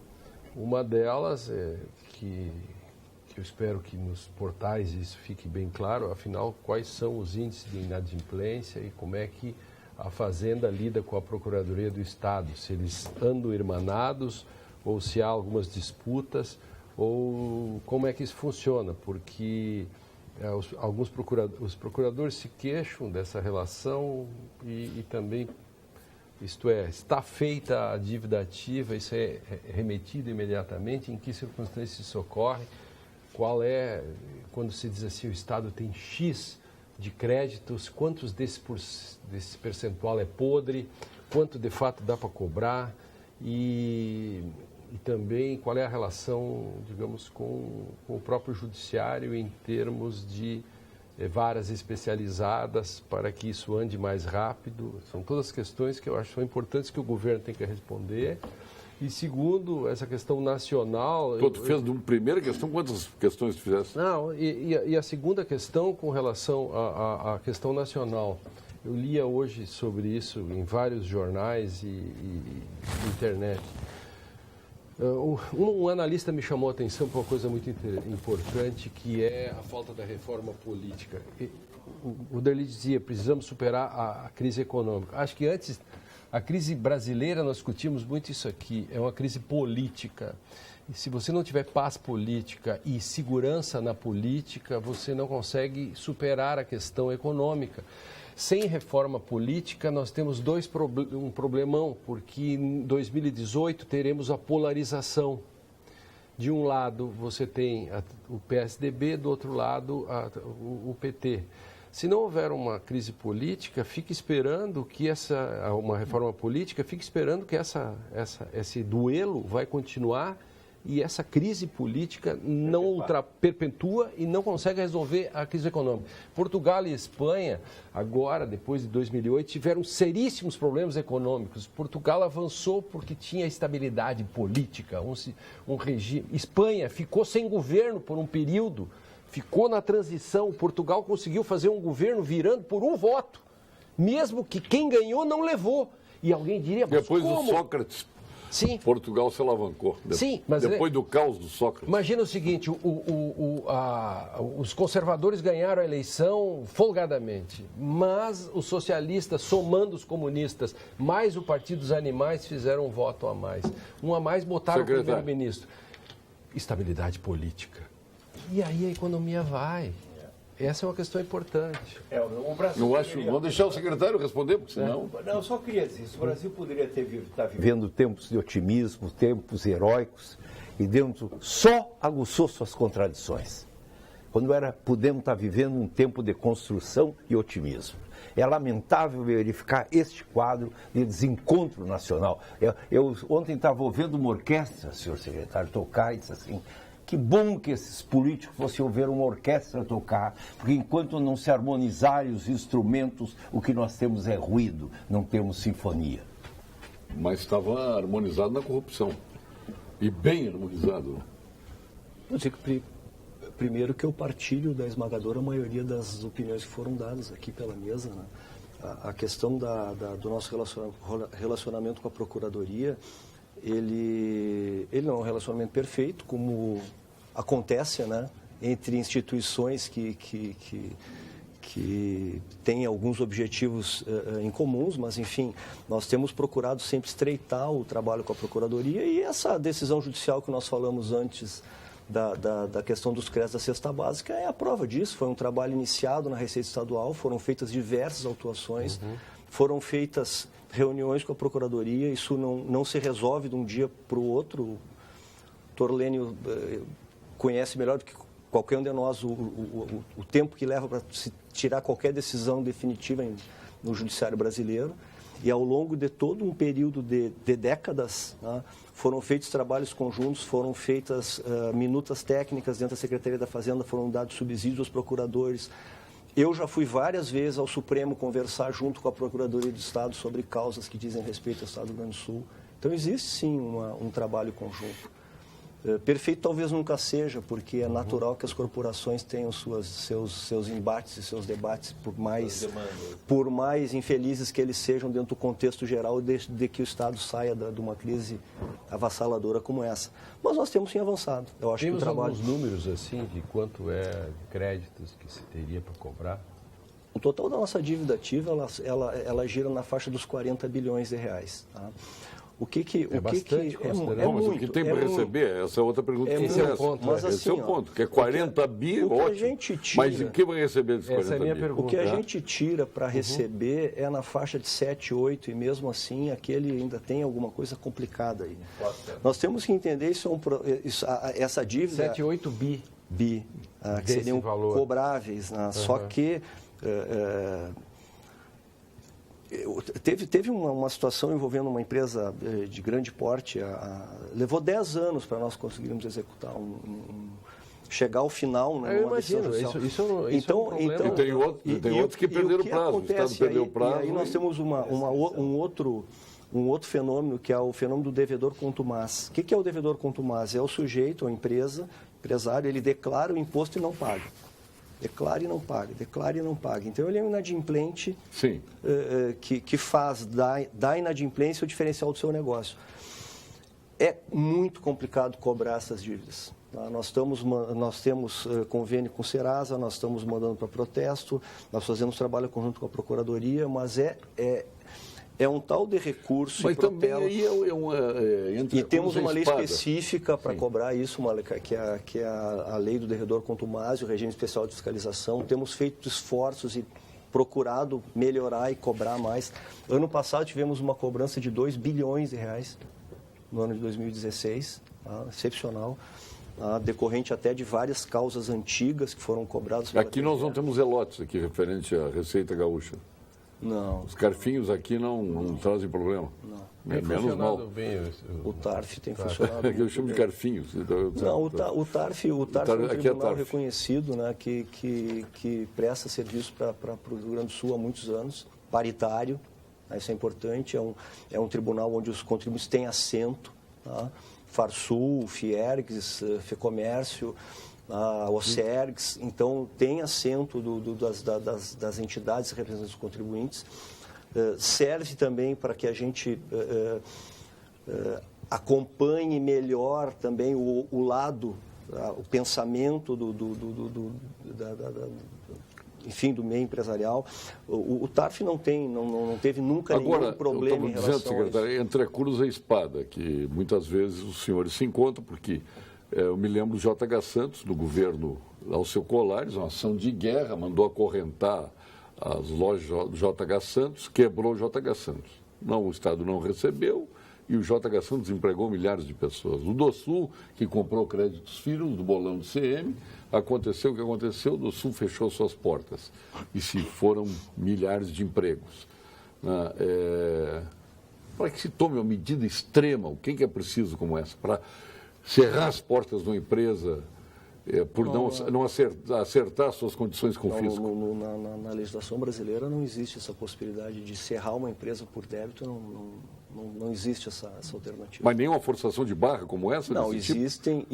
Uma delas é que eu espero que nos portais isso fique bem claro, afinal, quais são os índices de inadimplência e como é que a Fazenda lida com a Procuradoria do Estado, se eles andam irmanados ou se há algumas disputas ou como é que isso funciona, porque os procuradores se queixam dessa relação e também, isto é, está feita a dívida ativa, isso é remetido imediatamente, em que circunstâncias isso ocorre, qual é, quando se diz assim, o Estado tem X de créditos, quantos desse percentual é podre, quanto de fato dá para cobrar e também qual é a relação, digamos, com o próprio judiciário em termos de varas especializadas para que isso ande mais rápido. São todas questões que eu acho que são importantes que o governo tem que responder. E segundo, essa questão nacional... Tu fez de uma primeira questão, quantas questões tu fizeste? Não, e a segunda questão com relação à questão nacional. Eu lia hoje sobre isso em vários jornais e internet. Um analista me chamou a atenção para uma coisa muito importante, que é a falta da reforma política. O Derli dizia, precisamos superar a crise econômica. Acho que antes, a crise brasileira, nós discutimos muito isso aqui, é uma crise política. E se você não tiver paz política e segurança na política, você não consegue superar a questão econômica. Sem reforma política, nós temos um problemão, porque em 2018 teremos a polarização. De um lado, você tem o PSDB, do outro lado, o PT. Se não houver uma crise política, fique esperando que uma reforma política, fique esperando que esse duelo vai continuar e essa crise política não perpetua e não consegue resolver a crise econômica. Portugal e Espanha, agora, depois de 2008, tiveram seríssimos problemas econômicos. Portugal avançou porque tinha estabilidade política, um regime. Espanha ficou sem governo por um período, ficou na transição. Portugal conseguiu fazer um governo virando por um voto, mesmo que quem ganhou não levou. E alguém diria, mas depois como? do Sócrates, sim. Portugal se alavancou. Sim, mas depois do caos do Sócrates. Imagina o seguinte, os conservadores ganharam a eleição folgadamente, mas os socialistas, somando os comunistas, mais o Partido dos Animais, fizeram um voto a mais. Um a mais botaram o primeiro-ministro. Estabilidade política. E aí a economia vai. Essa é uma questão importante. Vamos deixar o secretário responder, porque senão... Não, eu só queria dizer isso. O Brasil poderia estar vivendo tempos de otimismo, tempos heróicos, e dentro só aguçou suas contradições. Podemos estar vivendo um tempo de construção e otimismo. É lamentável verificar este quadro de desencontro nacional. Eu ontem estava ouvindo uma orquestra, senhor secretário, tocar e disse assim... Que bom que esses políticos fossem ouvir uma orquestra tocar, porque enquanto não se harmonizarem os instrumentos, o que nós temos é ruído, não temos sinfonia. Mas estava harmonizado na corrupção. E bem harmonizado. Eu digo primeiro que eu partilho da esmagadora maioria das opiniões que foram dadas aqui pela mesa, né? A questão do nosso relacionamento com a Procuradoria, ele não é um relacionamento perfeito, como acontece, né, entre instituições que têm alguns objetivos em comuns, mas, enfim, nós temos procurado sempre estreitar o trabalho com a Procuradoria e essa decisão judicial que nós falamos antes da questão dos créditos da cesta básica é a prova disso. Foi um trabalho iniciado na Receita Estadual, foram feitas diversas autuações, foram feitas reuniões com a Procuradoria, isso não se resolve de um dia para o outro. O Torlênio conhece melhor do que qualquer um de nós o tempo que leva para se tirar qualquer decisão definitiva no judiciário brasileiro. E ao longo de todo um período de décadas, né, foram feitos trabalhos conjuntos, foram feitas minutas técnicas dentro da Secretaria da Fazenda, foram dados subsídios aos procuradores. Eu já fui várias vezes ao Supremo conversar junto com a Procuradoria do Estado sobre causas que dizem respeito ao Estado do Rio Grande do Sul. Então, existe sim um trabalho conjunto. Perfeito talvez nunca seja, porque é natural que as corporações tenham seus embates e seus debates, por mais infelizes que eles sejam dentro do contexto geral de que o Estado saia de uma crise avassaladora como essa. Mas nós temos sim avançado. Eu acho que o trabalho... alguns números assim de quanto é de créditos que se teria para cobrar? O total da nossa dívida ativa, ela gira na faixa dos 40 bilhões de reais. Tá? bastante considerado. Mas o que tem para receber? Essa é outra pergunta que esse é o ponto. Mas, esse é o ponto, que é 40 bi, ótimo. A gente tira, mas em que vai receber esses 40 essa é a minha bi? pergunta. O que a gente tira para receber é na faixa de 7, 8, e mesmo assim aquele ainda tem alguma coisa complicada aí. Nós temos que entender essa dívida... 7, 8 bi. Que seriam valor. cobráveis, né? Só que... Teve uma situação envolvendo uma empresa de grande porte, levou 10 anos para nós conseguirmos executar chegar ao final, né, eu imagino, isso então, é um problema. E tem outros que perderam o prazo, o Estado perdeu o prazo. E aí nós temos um outro fenômeno, que é o fenômeno do devedor contumaz. O que é o devedor contumaz? É o sujeito, a empresário, ele declara o imposto e não paga. Declara e não paga. Então, ele é um inadimplente que faz da inadimplência o diferencial do seu negócio. É muito complicado cobrar essas dívidas. Tá? Nós temos convênio com o Serasa, nós estamos mandando para protesto, nós fazemos trabalho conjunto com a Procuradoria, mas é um tal de recurso mas e protelo. Também aí e temos uma lei espada. Específica para cobrar isso, que é a lei do devedor contumaz, o regime especial de fiscalização. Temos feito esforços e procurado melhorar e cobrar mais. Ano passado tivemos uma cobrança de 2 bilhões de reais, no ano de 2016, excepcional, decorrente até de várias causas antigas que foram cobradas. Aqui nós não temos zelotes aqui referente à Receita Gaúcha. Não. Os carfinhos aqui não trazem problema. Não. Menos mal. Bem, o TARF tem funcionado. Eu chamo de carfinhos. Não, o TARF é um tribunal reconhecido, né, que presta serviço para o Rio Grande do Sul há muitos anos, paritário, né, isso é importante, é um tribunal onde os contribuintes têm assento, tá? Farsul, Fiergs, Fecomércio, a OCERGS, então tem assento das entidades representantes dos contribuintes. Serve também para que a gente acompanhe melhor também o lado, o pensamento enfim, do meio empresarial. O TARF não teve nunca nenhum problema em relação a isso. Agora, secretário, entre a cruz e a espada, que muitas vezes os senhores se encontram, porque eu me lembro do JH Santos, do governo Alceu Colares, uma ação de guerra, mandou acorrentar as lojas do JH Santos, quebrou o JH Santos. O Estado não recebeu e o JH Santos empregou milhares de pessoas. O DOSUL, que comprou créditos firmes do bolão do CM, aconteceu o que aconteceu, o DOSUL fechou suas portas e se foram milhares de empregos. Para que se tome uma medida extrema, o que é preciso como essa? Para cerrar as portas de uma empresa por não acertar suas condições com o fisco? Na legislação brasileira não existe essa possibilidade de cerrar uma empresa por débito, não existe essa alternativa. Mas nenhuma forçação de barra como essa? Não, existem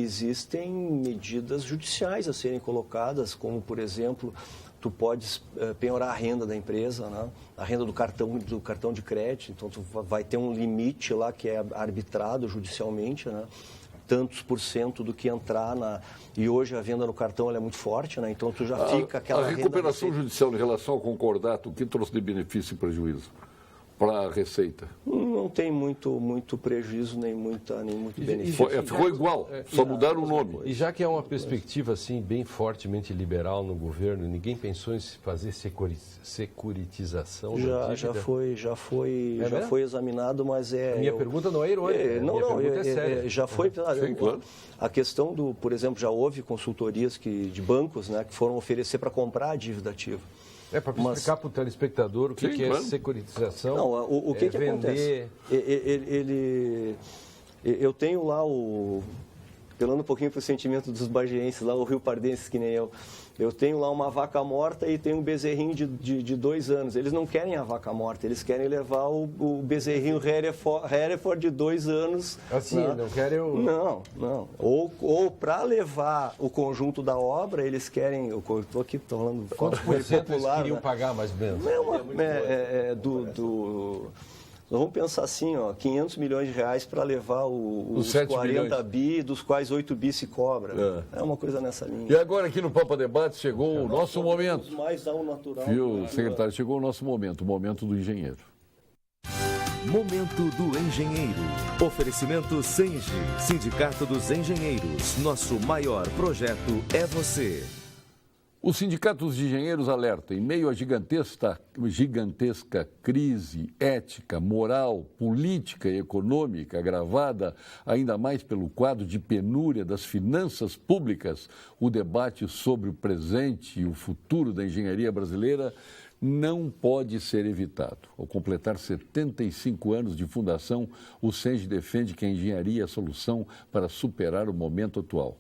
medidas judiciais a serem colocadas, como, por exemplo, tu podes penhorar a renda da empresa, né? A renda do cartão de crédito, então tu vai ter um limite lá que é arbitrado judicialmente, né? Tantos por cento do que entrar e hoje a venda no cartão ela é muito forte, né? Então tu já fica aquela renda... A recuperação judicial em relação ao concordato, o que trouxe de benefício e prejuízo para a Receita? Não tem muito prejuízo, nem muito benefício. Ficou igual, só mudaram o nome. E já que é uma perspectiva assim, bem fortemente liberal no governo, ninguém pensou em fazer securitização? Já foi examinado, mas A minha pergunta não é irônica, é séria. Já foi... Sim, claro. A questão por exemplo, já houve consultorias de bancos, né, que foram oferecer para comprar a dívida ativa. Para explicar para o telespectador o que é securitização. Não, o que acontece? Eu tenho lá apelando um pouquinho para o sentimento dos bagienses, lá o Rio Pardenses, que nem eu. Eu tenho lá uma vaca morta e tenho um bezerrinho de 2 anos. Eles não querem a vaca morta, eles querem levar o bezerrinho Hereford de 2 anos. Assim, né? Não querem o... Não. Ou para levar o conjunto da obra, eles querem... Eu estou aqui falando... Quantos por cento eles queriam né? pagar, mais ou menos? Nós vamos pensar assim, 500 milhões de reais para levar os 40 milhões. bi, dos quais 8 bi se cobra. É uma coisa nessa linha. E agora aqui no Papa Debate chegou o nosso momento. Mais ao natural. Viu, secretário, chegou o nosso momento, o momento do engenheiro. Momento do Engenheiro. Oferecimento Senge, Sindicato dos Engenheiros. Nosso maior projeto é você. O Sindicato dos Engenheiros alerta, em meio à gigantesca crise ética, moral, política e econômica, agravada ainda mais pelo quadro de penúria das finanças públicas, o debate sobre o presente e o futuro da engenharia brasileira não pode ser evitado. Ao completar 75 anos de fundação, o Senge defende que a engenharia é a solução para superar o momento atual.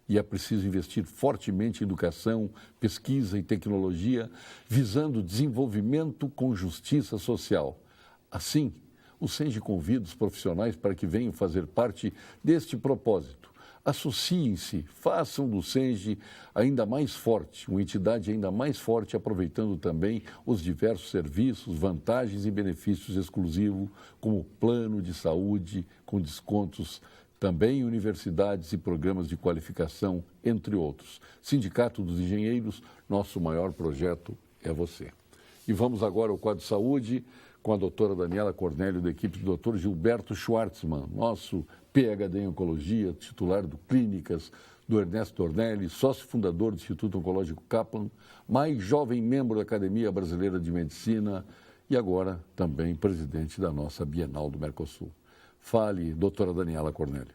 E é preciso investir fortemente em educação, pesquisa e tecnologia, visando desenvolvimento com justiça social. Assim, o Senge convida os profissionais para que venham fazer parte deste propósito. Associem-se, façam do Senge ainda mais forte, uma entidade ainda mais forte, aproveitando também os diversos serviços, vantagens e benefícios exclusivos, como plano de saúde com descontos, também universidades e programas de qualificação, entre outros. Sindicato dos Engenheiros, nosso maior projeto é você. E vamos agora ao quadro de saúde com a doutora Daniela Cornélio, da equipe do doutor Gilberto Schwartzman, nosso PhD em Oncologia, titular do Clínicas, do Ernesto Ornelli, sócio fundador do Instituto Oncológico Kaplan, mais jovem membro da Academia Brasileira de Medicina e agora também presidente da nossa Bienal do Mercosul. Fale, doutora Daniela Cornélio.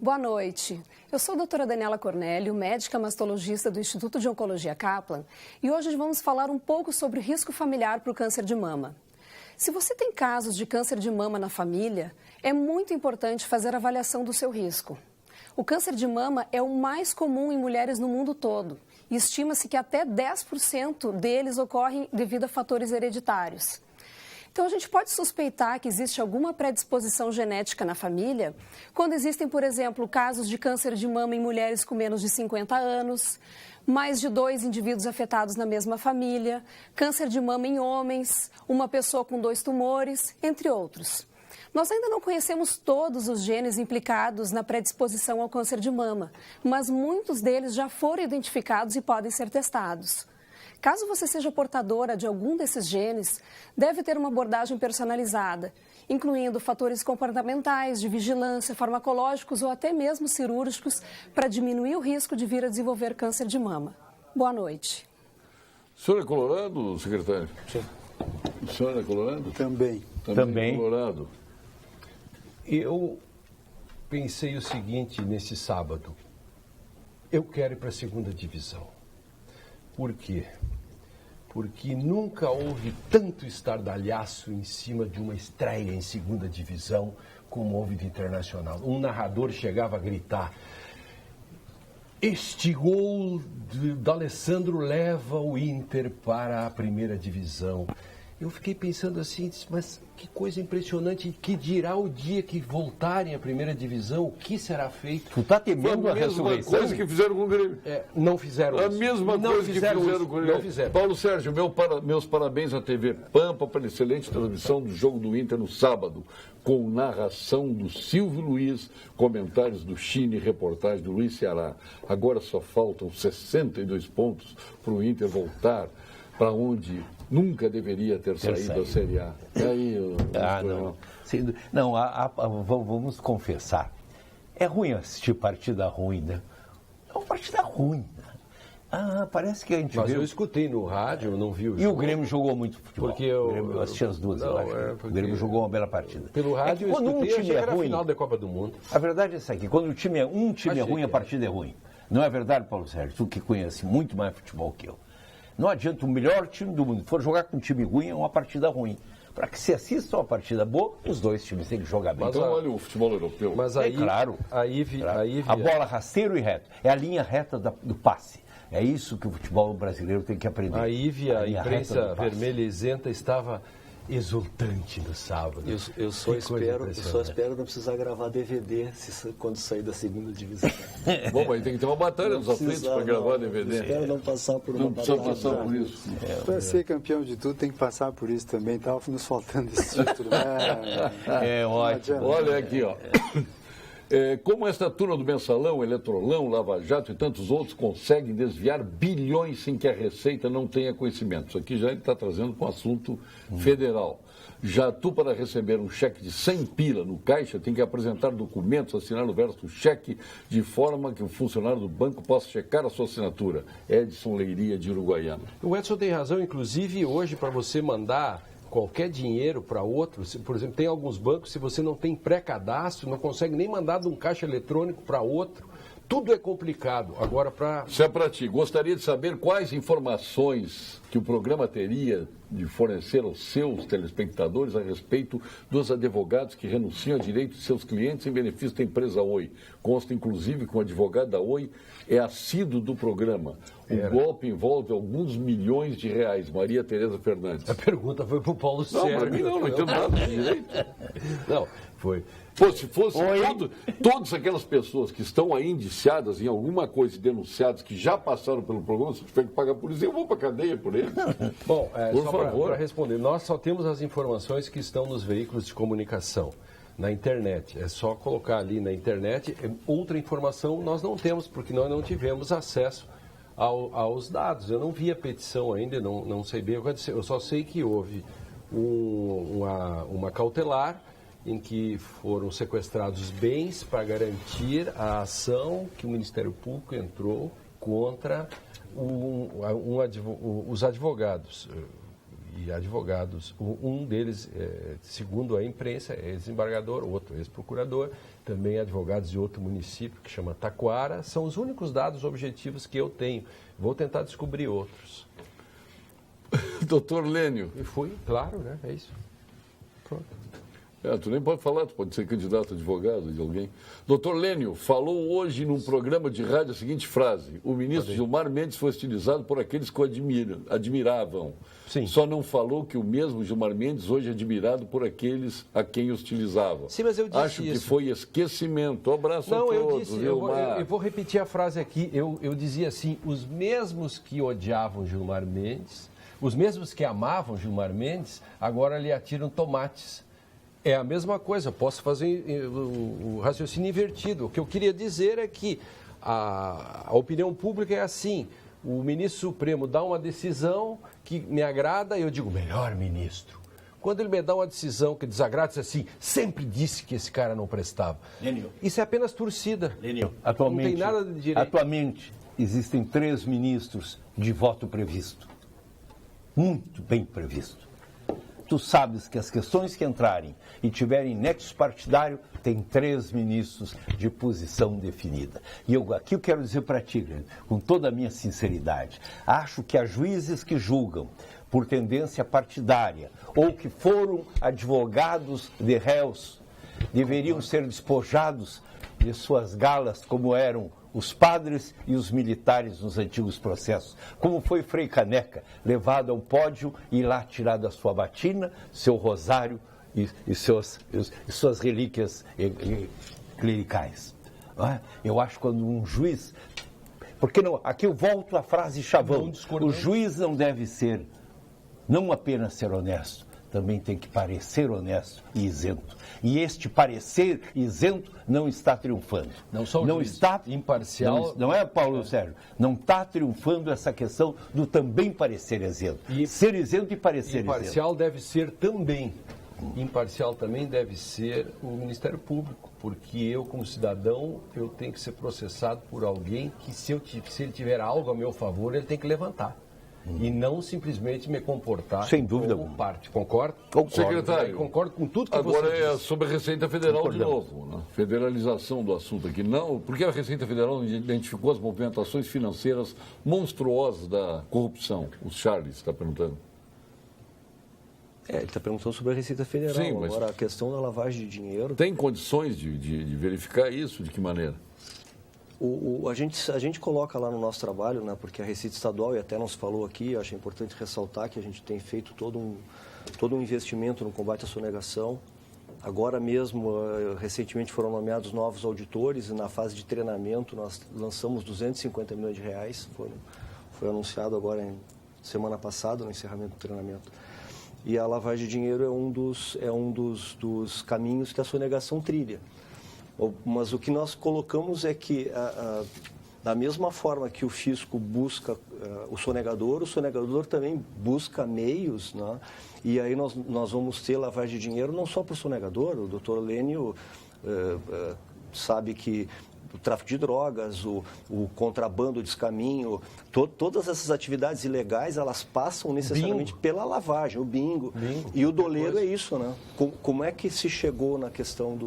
Boa noite. Eu sou a doutora Daniela Cornélio, médica mastologista do Instituto de Oncologia Kaplan, e hoje vamos falar um pouco sobre o risco familiar para o câncer de mama. Se você tem casos de câncer de mama na família, é muito importante fazer a avaliação do seu risco. O câncer de mama é o mais comum em mulheres no mundo todo e estima-se que até 10% deles ocorrem devido a fatores hereditários. Então, a gente pode suspeitar que existe alguma predisposição genética na família quando existem, por exemplo, casos de câncer de mama em mulheres com menos de 50 anos, mais de 2 indivíduos afetados na mesma família, câncer de mama em homens, uma pessoa com 2 tumores, entre outros. Nós ainda não conhecemos todos os genes implicados na predisposição ao câncer de mama, mas muitos deles já foram identificados e podem ser testados. Caso você seja portadora de algum desses genes, deve ter uma abordagem personalizada, incluindo fatores comportamentais, de vigilância, farmacológicos ou até mesmo cirúrgicos, para diminuir o risco de vir a desenvolver câncer de mama. Boa noite. O senhor é colorado, secretário? Sim. O senhor é colorado? Também. Também colorado. Eu pensei o seguinte nesse sábado. Eu quero ir para a segunda divisão. Por quê? Porque nunca houve tanto estardalhaço em cima de uma estreia em segunda divisão como houve de Internacional. Um narrador chegava a gritar: este gol do Alessandro leva o Inter para a primeira divisão. Eu fiquei pensando assim, mas que coisa impressionante, que dirá o dia que voltarem à primeira divisão, o que será feito? Tu tá temendo a ressurreição? A mesma coisa que fizeram com o Grêmio. Não fizeram a isso. Mesma não coisa fizeram que fizeram isso. com o Grêmio. Não fizeram. Paulo Sérgio, meus parabéns à TV Pampa pela excelente transmissão do jogo do Inter no sábado, com narração do Silvio Luiz, comentários do Chine e reportagem do Luiz Ceará. Agora só faltam 62 pontos para o Inter voltar para onde nunca deveria ter saído da Série A. E aí, não. Vamos confessar. É ruim assistir partida ruim, né? É uma partida ruim. Parece que a gente Mas eu escutei no rádio, não vi o jogo. E o Grêmio jogou muito futebol. Porque eu assisti as duas, eu acho. O Grêmio jogou uma bela partida. Pelo rádio eu escutei, achei que era a final da Copa do Mundo. A verdade é essa aqui, quando um time é ruim, a partida é ruim. Não é verdade, Paulo Sérgio? Tu que conhece muito mais futebol que eu. Não adianta o melhor time do mundo. Se for jogar com um time ruim, é uma partida ruim. Para que se assista uma partida boa, os dois times têm que jogar bem. Mas então, olha o futebol europeu. Mas aí, claro. A bola rasteiro e reto. É a linha reta do passe. É isso que o futebol brasileiro tem que aprender. A imprensa vermelha isenta estava exultante no sábado. Eu só espero não precisar gravar DVD quando sair da segunda divisão. Bom, mas tem que ter uma batalha dos aflitos para gravar DVD. Espero não passar por uma batalha. Não precisa passar por isso. Para ser campeão de tudo tem que passar por isso também. Estava nos faltando esse título. É ótimo. Olha aqui, ó. Como esta turma do Mensalão, Eletrolão, Lava Jato e tantos outros conseguem desviar bilhões sem que a Receita não tenha conhecimento? Isso aqui já ele está trazendo para um assunto federal. Já tu, para receber um cheque de 100 pila no caixa, tem que apresentar documentos, assinar o verso do cheque, de forma que o funcionário do banco possa checar a sua assinatura. Edson Leiria, de Uruguaiana. O Edson tem razão, inclusive hoje, para você mandar qualquer dinheiro para outro, por exemplo, tem alguns bancos, se você não tem pré-cadastro, não consegue nem mandar de um caixa eletrônico para outro. Tudo é complicado. Agora, Isso é para ti. Gostaria de saber quais informações que o programa teria de fornecer aos seus telespectadores a respeito dos advogados que renunciam a direitos de seus clientes em benefício da empresa Oi. Consta, inclusive, que o advogado da Oi é assíduo do programa. O golpe envolve alguns milhões de reais. Maria Tereza Fernandes. A pergunta foi para o Paulo Sérgio. Não, para mim não entendo nada de direito. Não, foi. Pô, se fosse todas aquelas pessoas que estão aí indiciadas em alguma coisa e denunciadas que já passaram pelo programa, se tiver que pagar por isso, eu vou para a cadeia por eles. Bom, por só favor. para responder, nós só temos as informações que estão nos veículos de comunicação, na internet. É só colocar ali na internet. Outra informação nós não temos, porque nós não tivemos acesso aos dados. Eu não vi a petição ainda, não sei bem o que aconteceu. Eu só sei que houve uma cautelar em que foram sequestrados bens para garantir a ação que o Ministério Público entrou contra os advogados. E advogados, um deles, segundo a imprensa, é ex-embargador, outro ex-procurador, também advogados de outro município que chama Taquara. São os únicos dados objetivos que eu tenho. Vou tentar descobrir outros. Doutor Lênio. E fui, claro, né? É isso. Pronto. Tu nem pode falar, tu pode ser candidato a advogado de alguém. Doutor Lênio falou hoje num programa de rádio a seguinte frase: o ministro Gilmar Mendes foi hostilizado por aqueles que o admiravam. Sim. Só não falou que o mesmo Gilmar Mendes hoje é admirado por aqueles a quem hostilizava. Sim, mas eu disse Acho que foi esquecimento. Abraço a todos. Eu disse, eu vou repetir a frase aqui. Eu dizia assim: os mesmos que odiavam Gilmar Mendes, os mesmos que amavam Gilmar Mendes, agora lhe atiram tomates. É a mesma coisa, posso fazer o raciocínio invertido. O que eu queria dizer é que a opinião pública é assim: o ministro Supremo dá uma decisão que me agrada e eu digo, melhor ministro. Quando ele me dá uma decisão que desagrada, diz assim, sempre disse que esse cara não prestava. Lênio. Isso é apenas torcida. Lênio, não tem nada de direito. Atualmente, existem 3 ministros de voto previsto. Muito bem previsto. Tu sabes que as questões que entrarem e tiverem nexo partidário, tem 3 ministros de posição definida. E aqui eu quero dizer para ti, com toda a minha sinceridade, acho que há juízes que julgam por tendência partidária ou que foram advogados de réus deveriam ser despojados de suas galas, como eram os padres e os militares nos antigos processos, como foi Frei Caneca, levado ao pódio e lá tirado a sua batina, seu rosário e suas relíquias clericais. Eu acho que quando um juiz... Porque não, aqui eu volto à frase chavão, o juiz não deve ser, não apenas ser honesto, também tem que parecer honesto e isento. E este parecer isento não está triunfando. Não só o não juiz, está imparcial. Não é, Paulo Sérgio? Não está triunfando essa questão do também parecer isento. Ser isento e parecer imparcial deve ser também. Imparcial também deve ser o Ministério Público, porque eu, como cidadão, eu tenho que ser processado por alguém que, se ele tiver algo a meu favor, ele tem que levantar. E não simplesmente me comportar sem dúvida como parte. Concorda? Concordo. Secretário, concordo com tudo que agora você disse. Agora é sobre a Receita Federal de novo, né? Federalização do assunto aqui. Não, porque a Receita Federal identificou as movimentações financeiras monstruosas da corrupção. O Charles está perguntando. Ele está perguntando sobre a Receita Federal. Sim, mas agora, a questão da lavagem de dinheiro... Tem condições de verificar isso? De que maneira? A gente coloca lá no nosso trabalho, né, porque a Receita Estadual, e até nos falou aqui, acho importante ressaltar que a gente tem feito todo um investimento no combate à sonegação. Agora mesmo, recentemente foram nomeados novos auditores e na fase de treinamento nós lançamos 250 milhões de reais. Foi anunciado agora, semana passada, no encerramento do treinamento. E a lavagem de dinheiro é um dos caminhos que a sonegação trilha. Mas o que nós colocamos é que, da mesma forma que o fisco busca o sonegador também busca meios, né? E aí nós vamos ter lavagem de dinheiro não só para o sonegador. O doutor Lênio sabe que o tráfico de drogas, o contrabando, o descaminho, todas essas atividades ilegais, elas passam necessariamente pela lavagem, o bingo. E o doleiro é isso, né? Como é que se chegou na questão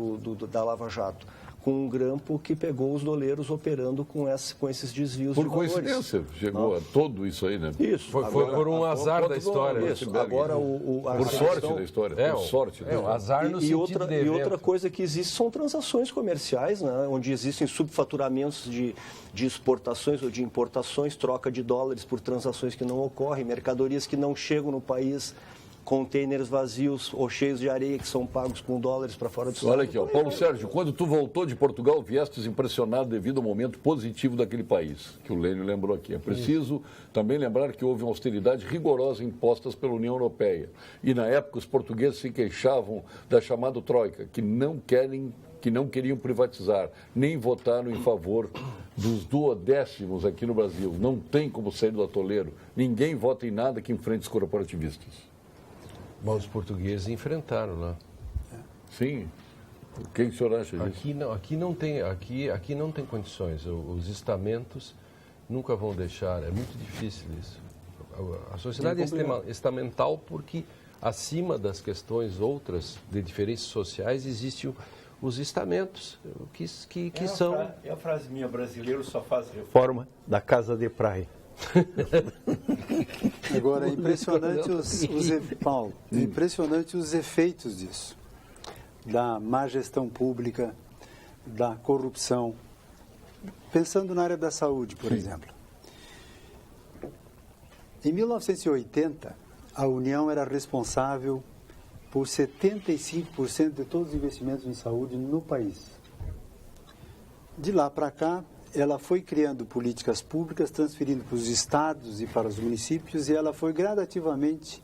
da Lava Jato? Com um grampo que pegou os doleiros operando com esses desvios de valores. Por coincidência, chegou a todo isso aí, né? Isso. Foi por um azar da história. Isso. Agora, por sorte da história. Por sorte. O azar no sentido de evento. E outra coisa que existe são transações comerciais, né? Onde existem subfaturamentos de exportações ou de importações, troca de dólares por transações que não ocorrem, mercadorias que não chegam no país, containers vazios ou cheios de areia que são pagos com dólares para fora do estado. Olha aqui, ó, Paulo Sérgio, quando tu voltou de Portugal, viestes impressionado devido ao momento positivo daquele país, que o Lênio lembrou aqui. É preciso também lembrar que houve uma austeridade rigorosa impostas pela União Europeia. E na época os portugueses se queixavam da chamada Troika, que não queriam privatizar, nem votaram em favor dos duodécimos aqui no Brasil. Não tem como sair do atoleiro. Ninguém vota em nada que enfrente os corporativistas. Mas os portugueses enfrentaram lá. Sim. O que o senhor acha disso? Aqui não tem condições. Os estamentos nunca vão deixar. É muito difícil isso. A sociedade é estamental porque acima das questões outras de diferenças sociais existem os estamentos que são... É a frase minha: brasileiro só faz reforma da casa de praia. Agora, é impressionante Paulo, é impressionante os efeitos disso, da má gestão pública, da corrupção. Pensando na área da saúde, por exemplo. Em 1980, a União era responsável por 75% de todos os investimentos em saúde no país. De lá para cá, ela foi criando políticas públicas, transferindo para os estados e para os municípios, e ela foi gradativamente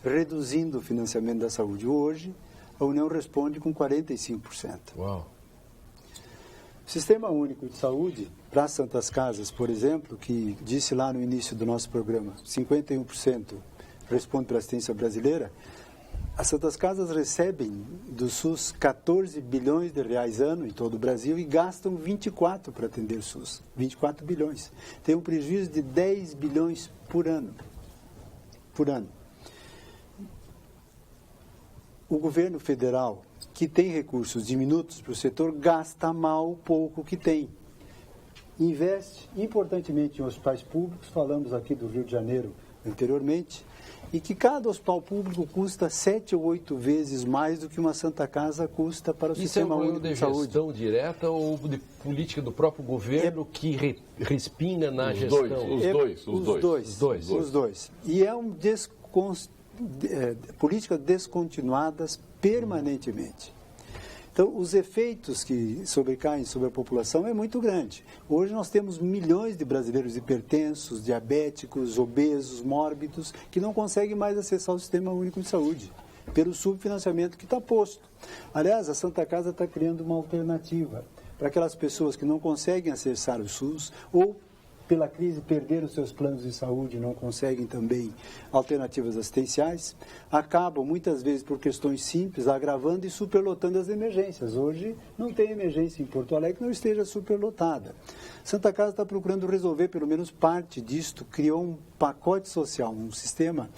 reduzindo o financiamento da saúde. Hoje, a União responde com 45%. Uau! O Sistema Único de Saúde, para as Santas Casas, por exemplo, que disse lá no início do nosso programa, 51% responde pela assistência brasileira. As Santas Casas recebem do SUS 14 bilhões de reais ano em todo o Brasil e gastam 24 para atender o SUS, 24 bilhões. Tem um prejuízo de 10 bilhões por ano. O governo federal, que tem recursos diminutos para o setor, gasta mal o pouco que tem. Investe importantemente em hospitais públicos, falamos aqui do Rio de Janeiro anteriormente, e que cada hospital público custa 7 ou 8 vezes mais do que uma Santa Casa custa para o Sistema Único de Saúde. Isso é um problema de gestão direta ou de política do próprio governo que respinga na gestão? Os dois. E é políticas descontinuadas permanentemente. Então, os efeitos que sobrecaem sobre a população é muito grande. Hoje nós temos milhões de brasileiros hipertensos, diabéticos, obesos, mórbidos, que não conseguem mais acessar o Sistema Único de Saúde, pelo subfinanciamento que está posto. Aliás, a Santa Casa está criando uma alternativa para aquelas pessoas que não conseguem acessar o SUS ou, pela crise, perderam seus planos de saúde e não conseguem também alternativas assistenciais, acabam muitas vezes por questões simples, agravando e superlotando as emergências. Hoje não tem emergência em Porto Alegre que não esteja superlotada. Santa Casa está procurando resolver pelo menos parte disto, criou um pacote social, um sistema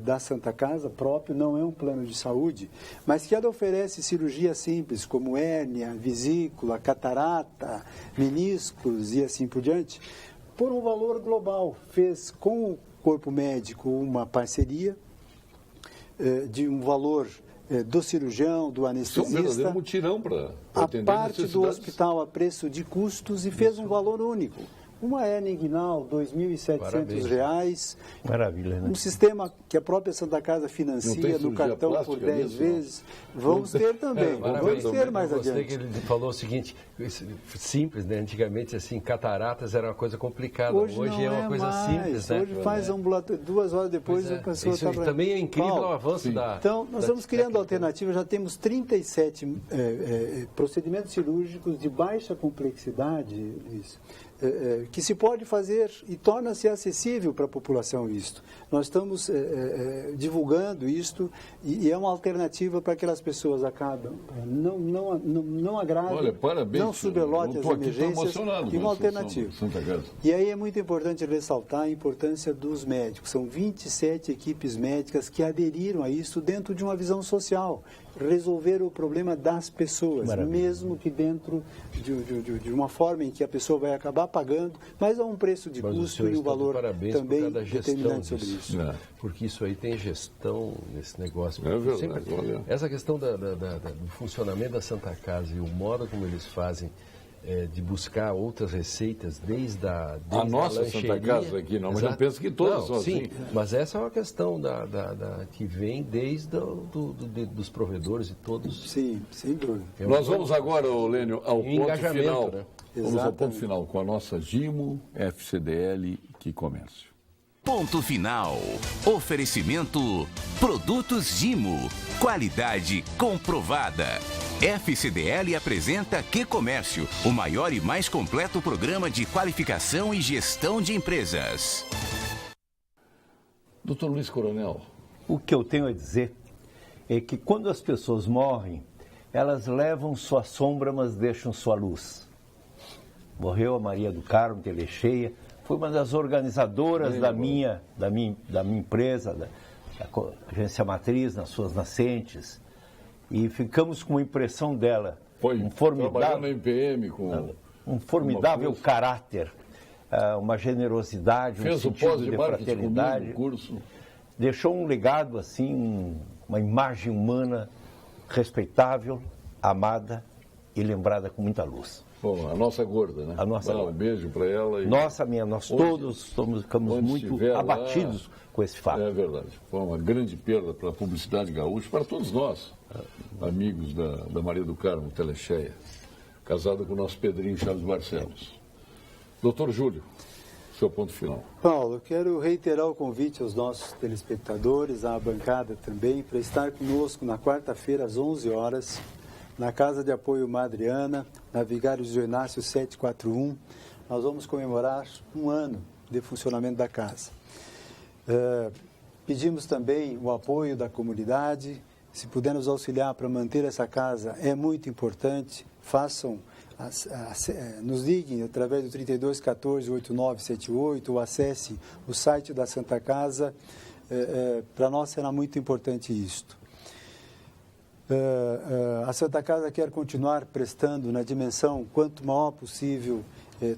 da Santa Casa próprio, não é um plano de saúde, mas que ela oferece cirurgias simples como hérnia, vesícula, catarata, meniscos e assim por diante, por um valor global. Fez com o corpo médico uma parceria de um valor do cirurgião, do anestesista, é um verdadeiro mutirão para atender a parte do hospital a preço de custos e fez um valor único. Uma Earning Now, R$ 2.700. Maravilha, né? Um sistema que a própria Santa Casa financia no cartão por 10 vezes. Vamos ter também. Vamos ter mais adiante. Eu gostei que ele falou o seguinte, simples, né? Antigamente, assim, cataratas era uma coisa complicada. Hoje é uma coisa simples, né? Hoje faz ambulatório, 2 horas depois a pessoa está... Isso também é incrível o avanço da... Então, nós estamos criando alternativas, já temos 37 procedimentos cirúrgicos de baixa complexidade, Luiz, que se pode fazer e torna-se acessível para a população isto. Nós estamos divulgando isto e é uma alternativa para que as pessoas acabam não agravem, olha, parabéns, não sublotem as emergências e uma alternativa. E aí é muito importante ressaltar a importância dos médicos. São 27 equipes médicas que aderiram a isso dentro de uma visão social. Resolver o problema das pessoas, mesmo que dentro de uma forma em que a pessoa vai acabar pagando, mas a um preço de custo e um valor também determinante sobre isso. Porque isso aí tem gestão nesse negócio. É verdade, essa questão do funcionamento da Santa Casa e o modo como eles fazem de buscar outras receitas desde a nossa Santa Casa aqui, não, mas eu penso que todas são assim. Sim, mas essa é uma questão que vem desde dos provedores e todos. Sim, sem dúvida. Nós vamos agora, Lênio, ao ponto final. Né? Vamos ao ponto final com a nossa Gimo, FCDL e Comércio. Ponto final. Oferecimento Produtos Gimo. Qualidade comprovada. FCDL apresenta Que Comércio, o maior e mais completo programa de qualificação e gestão de empresas. Dr. Luiz Coronel. O que eu tenho a dizer é que quando as pessoas morrem, elas levam sua sombra, mas deixam sua luz. Morreu a Maria do Carmo Telecheia, foi uma das organizadoras da minha empresa, da agência matriz, nas suas nascentes. E ficamos com a impressão dela. Foi um formidável MPM com um formidável caráter, uma generosidade, fez um sentido de fraternidade. Curso. Deixou um legado assim, uma imagem humana respeitável, amada e lembrada com muita luz. Bom, a nossa gorda, né? A nossa um beijo para ela. Nós todos ficamos muito abatidos com esse fato. É verdade. Foi uma grande perda para a publicidade gaúcha, para todos nós, amigos da Maria do Carmo Telecheia, casada com o nosso Pedrinho Charles Barcelos. Doutor Júlio, seu ponto final. Paulo, eu quero reiterar o convite aos nossos telespectadores, à bancada também, para estar conosco na quarta-feira, às 11 horas, na Casa de Apoio Madre Ana, na Vigário João Inácio 741. Nós vamos comemorar 1 ano de funcionamento da casa. Pedimos também o apoio da comunidade. Se puder nos auxiliar para manter essa casa, é muito importante. Nos liguem através do 32 14 8978 ou acesse o site da Santa Casa. Para nós será muito importante isto. A Santa Casa quer continuar prestando na dimensão quanto maior possível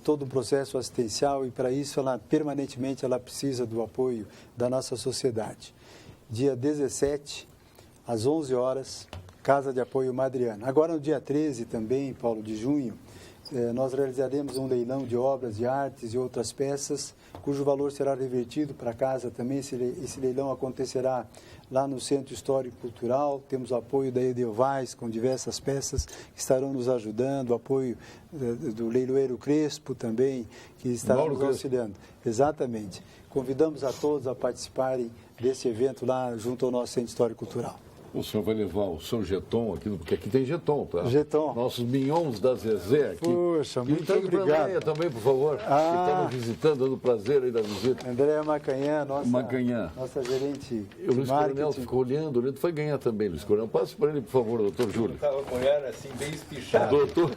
todo o processo assistencial e para isso permanentemente ela precisa do apoio da nossa sociedade. Dia 17, às 11 horas, Casa de Apoio Madre Ana. Agora no dia 13 também, Paulo, de junho, nós realizaremos um leilão de obras de artes e outras peças, cujo valor será revertido para a casa também. Esse leilão acontecerá lá no Centro Histórico Cultural. Temos o apoio da Edelweiss, com diversas peças que estarão nos ajudando, o apoio do leiloeiro Crespo também, que estará nos auxiliando. Exatamente. Convidamos a todos a participarem desse evento lá junto ao nosso Centro Histórico Cultural. O senhor vai levar o seu jeton aqui, porque aqui tem jeton, tá? Jeton. Nossos mignons da Zezé aqui. Puxa, muito obrigado. Andréia também, por favor, que está nos visitando, dando prazer aí da visita. Andréia Macanhã, nossa gerente. E o Luiz Coronel ficou olhando, foi ganhar também, Luiz Coronel. Passe para ele, por favor, doutor Júlio. Estava olhando assim, bem espichado. Doutor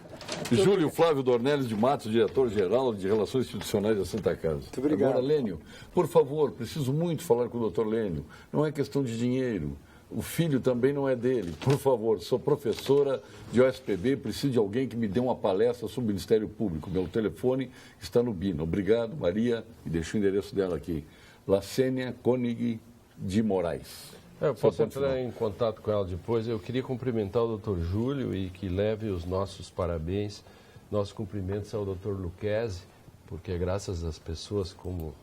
Júlio Flávio Dornelles de Matos, diretor-geral de Relações Institucionais da Santa Casa. Muito obrigado. Agora, Lênio, por favor, preciso muito falar com o doutor Lênio. Não é questão de dinheiro. O filho também não é dele. Por favor, sou professora de OSPB, preciso de alguém que me dê uma palestra sobre o Ministério Público. Meu telefone está no BINA. Obrigado, Maria, e deixo o endereço dela aqui. Lacênia Koenig de Moraes. Eu posso entrar em contato com ela depois. Eu queria cumprimentar o Dr. Júlio e que leve os nossos parabéns, nossos cumprimentos ao Dr. Lucchesi, porque graças às pessoas como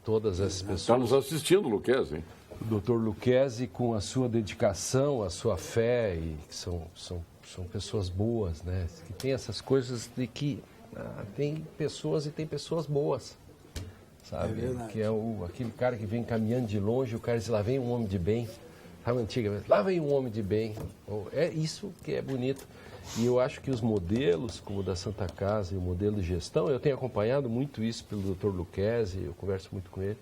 todas essas Está pessoas... nos assistindo, Luquezzi, hein? O Dr. Luquezzi, com a sua dedicação, a sua fé, e que são pessoas boas, né? Que tem essas coisas de que tem pessoas e tem pessoas boas, sabe? É verdade. Que é aquele cara que vem caminhando de longe, o cara diz, lá vem um homem de bem. Sabe, antigamente, lá vem um homem de bem. É isso que é bonito. E eu acho que os modelos, como o da Santa Casa e o modelo de gestão, eu tenho acompanhado muito isso pelo Dr. Luquezzi, eu converso muito com ele.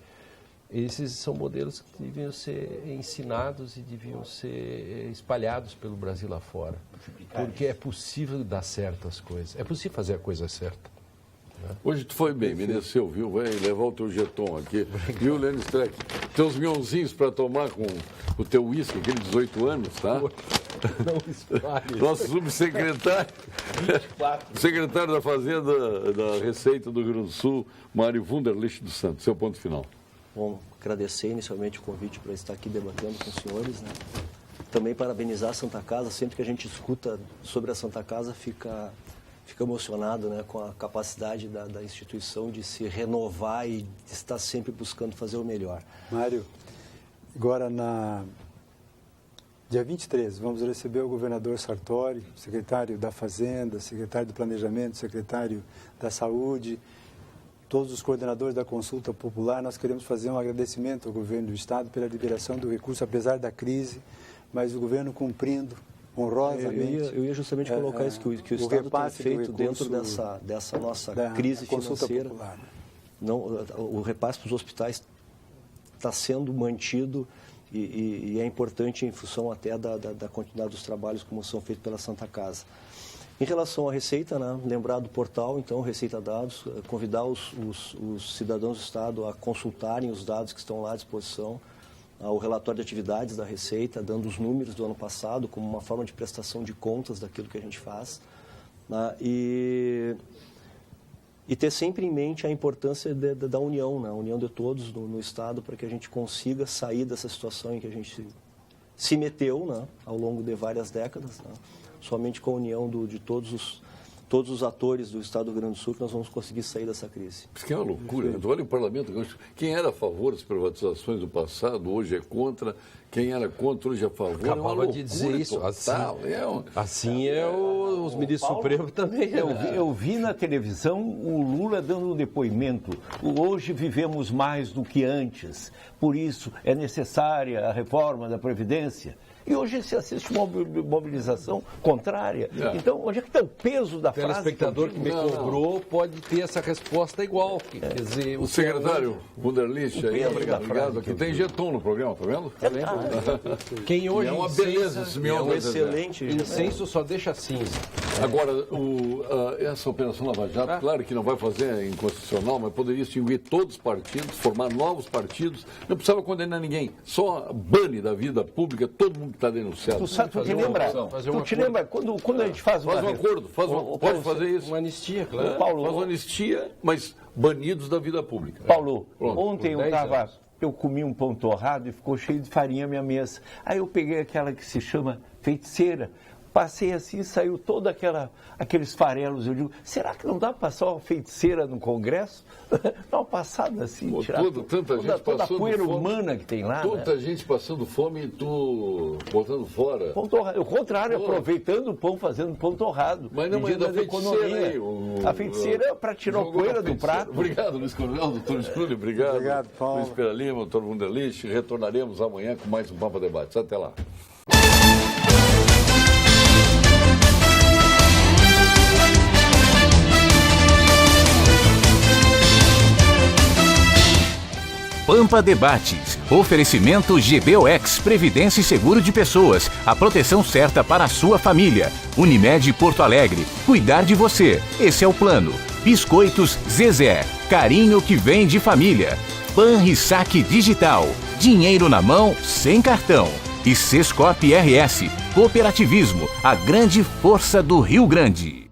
Esses são modelos que deviam ser ensinados e deviam ser espalhados pelo Brasil lá fora. Porque é possível dar certo as coisas, é possível fazer a coisa certa. Hoje tu foi bem, mereceu, viu? Vai levar o teu jeton aqui. Viu, Lênin Streck? Teus mionzinhos para tomar com o teu uísque, aquele 18 anos, tá? Não espalhe. Nosso subsecretário, secretário da Fazenda, da Receita do Rio Grande do Sul, Mário Wunderlich dos Santos. Seu ponto final. Bom, agradecer inicialmente o convite para estar aqui debatendo com os senhores, né? Também parabenizar a Santa Casa. Sempre que a gente escuta sobre a Santa Casa, fica emocionado, né, com a capacidade da instituição de se renovar e de estar sempre buscando fazer o melhor. Mário, agora dia 23, vamos receber o governador Sartori, secretário da Fazenda, secretário do Planejamento, secretário da Saúde, todos os coordenadores da consulta popular. Nós queremos fazer um agradecimento ao governo do Estado pela liberação do recurso, apesar da crise, mas o governo cumprindo honrosamente. Eu ia justamente colocar isso, que o Estado tem feito dentro dessa nossa crise financeira. Popular. Não, o repasse para os hospitais está sendo mantido e é importante em função até da continuidade dos trabalhos como são feitos pela Santa Casa. Em relação à Receita, né, lembrar do portal, então, Receita Dados, convidar os cidadãos do Estado a consultarem os dados que estão lá à disposição, o relatório de atividades da Receita, dando os números do ano passado como uma forma de prestação de contas daquilo que a gente faz, né, e ter sempre em mente a importância da união, né, a união de todos no Estado, para que a gente consiga sair dessa situação em que a gente se meteu, né, ao longo de várias décadas, né. Somente com a união de todos os atores do Estado do Rio Grande do Sul que nós vamos conseguir sair dessa crise. Isso que é uma loucura. Olha o parlamento. Quem era a favor das privatizações do passado, hoje é contra. Quem era contra, hoje é a favor. Acabava de dizer isso. Assim os ministros supremos também. Eu vi na televisão o Lula dando um depoimento. Hoje vivemos mais do que antes. Por isso é necessária a reforma da Previdência. E hoje se assiste uma mobilização contrária. Então, onde é que está o peso da frase? O espectador que me cobrou pode ter essa resposta igual. Quer dizer, o secretário Wunderlich aí, obrigado. Aqui tem jeton no programa, tá vendo? Quem hoje é uma beleza esse meu. É um excelente incenso, só deixa cinza. Agora, essa Operação Lava Jato, claro que não vai fazer inconstitucional, mas poderia extinguir todos os partidos, formar novos partidos, não precisava condenar ninguém, só bane da vida pública todo mundo que está denunciado. Tu te lembra quando a gente faz um acordo, pode fazer isso. Uma anistia, claro. Paulo, faz uma anistia, mas banidos da vida pública. Paulo, ontem eu comi um pão torrado e ficou cheio de farinha a minha mesa. Aí eu peguei aquela que se chama feiticeira, passei assim, saiu todo aqueles farelos. Eu digo, será que não dá para passar uma feiticeira no Congresso? Dá uma passada assim, tirar toda a poeira humana que tem lá. Tanta gente passando fome e tu botando fora. Pão torrado. O contrário, aproveitando o pão, fazendo pão torrado. Mas não, mas da economia. A feiticeira é para tirar a poeira do prato. Obrigado, Luiz Coronel, doutor Scrulli, obrigado Paulo. Luiz Pera Lima, doutor Wunderlich. Retornaremos amanhã com mais um Pampa Debates. Até lá. Pampa Debates. Oferecimento GBOX, Previdência e Seguro de Pessoas. A proteção certa para a sua família. Unimed Porto Alegre. Cuidar de você. Esse é o plano. Biscoitos Zezé. Carinho que vem de família. Panrisac Digital. Dinheiro na mão, sem cartão. E Sescop RS. Cooperativismo. A grande força do Rio Grande.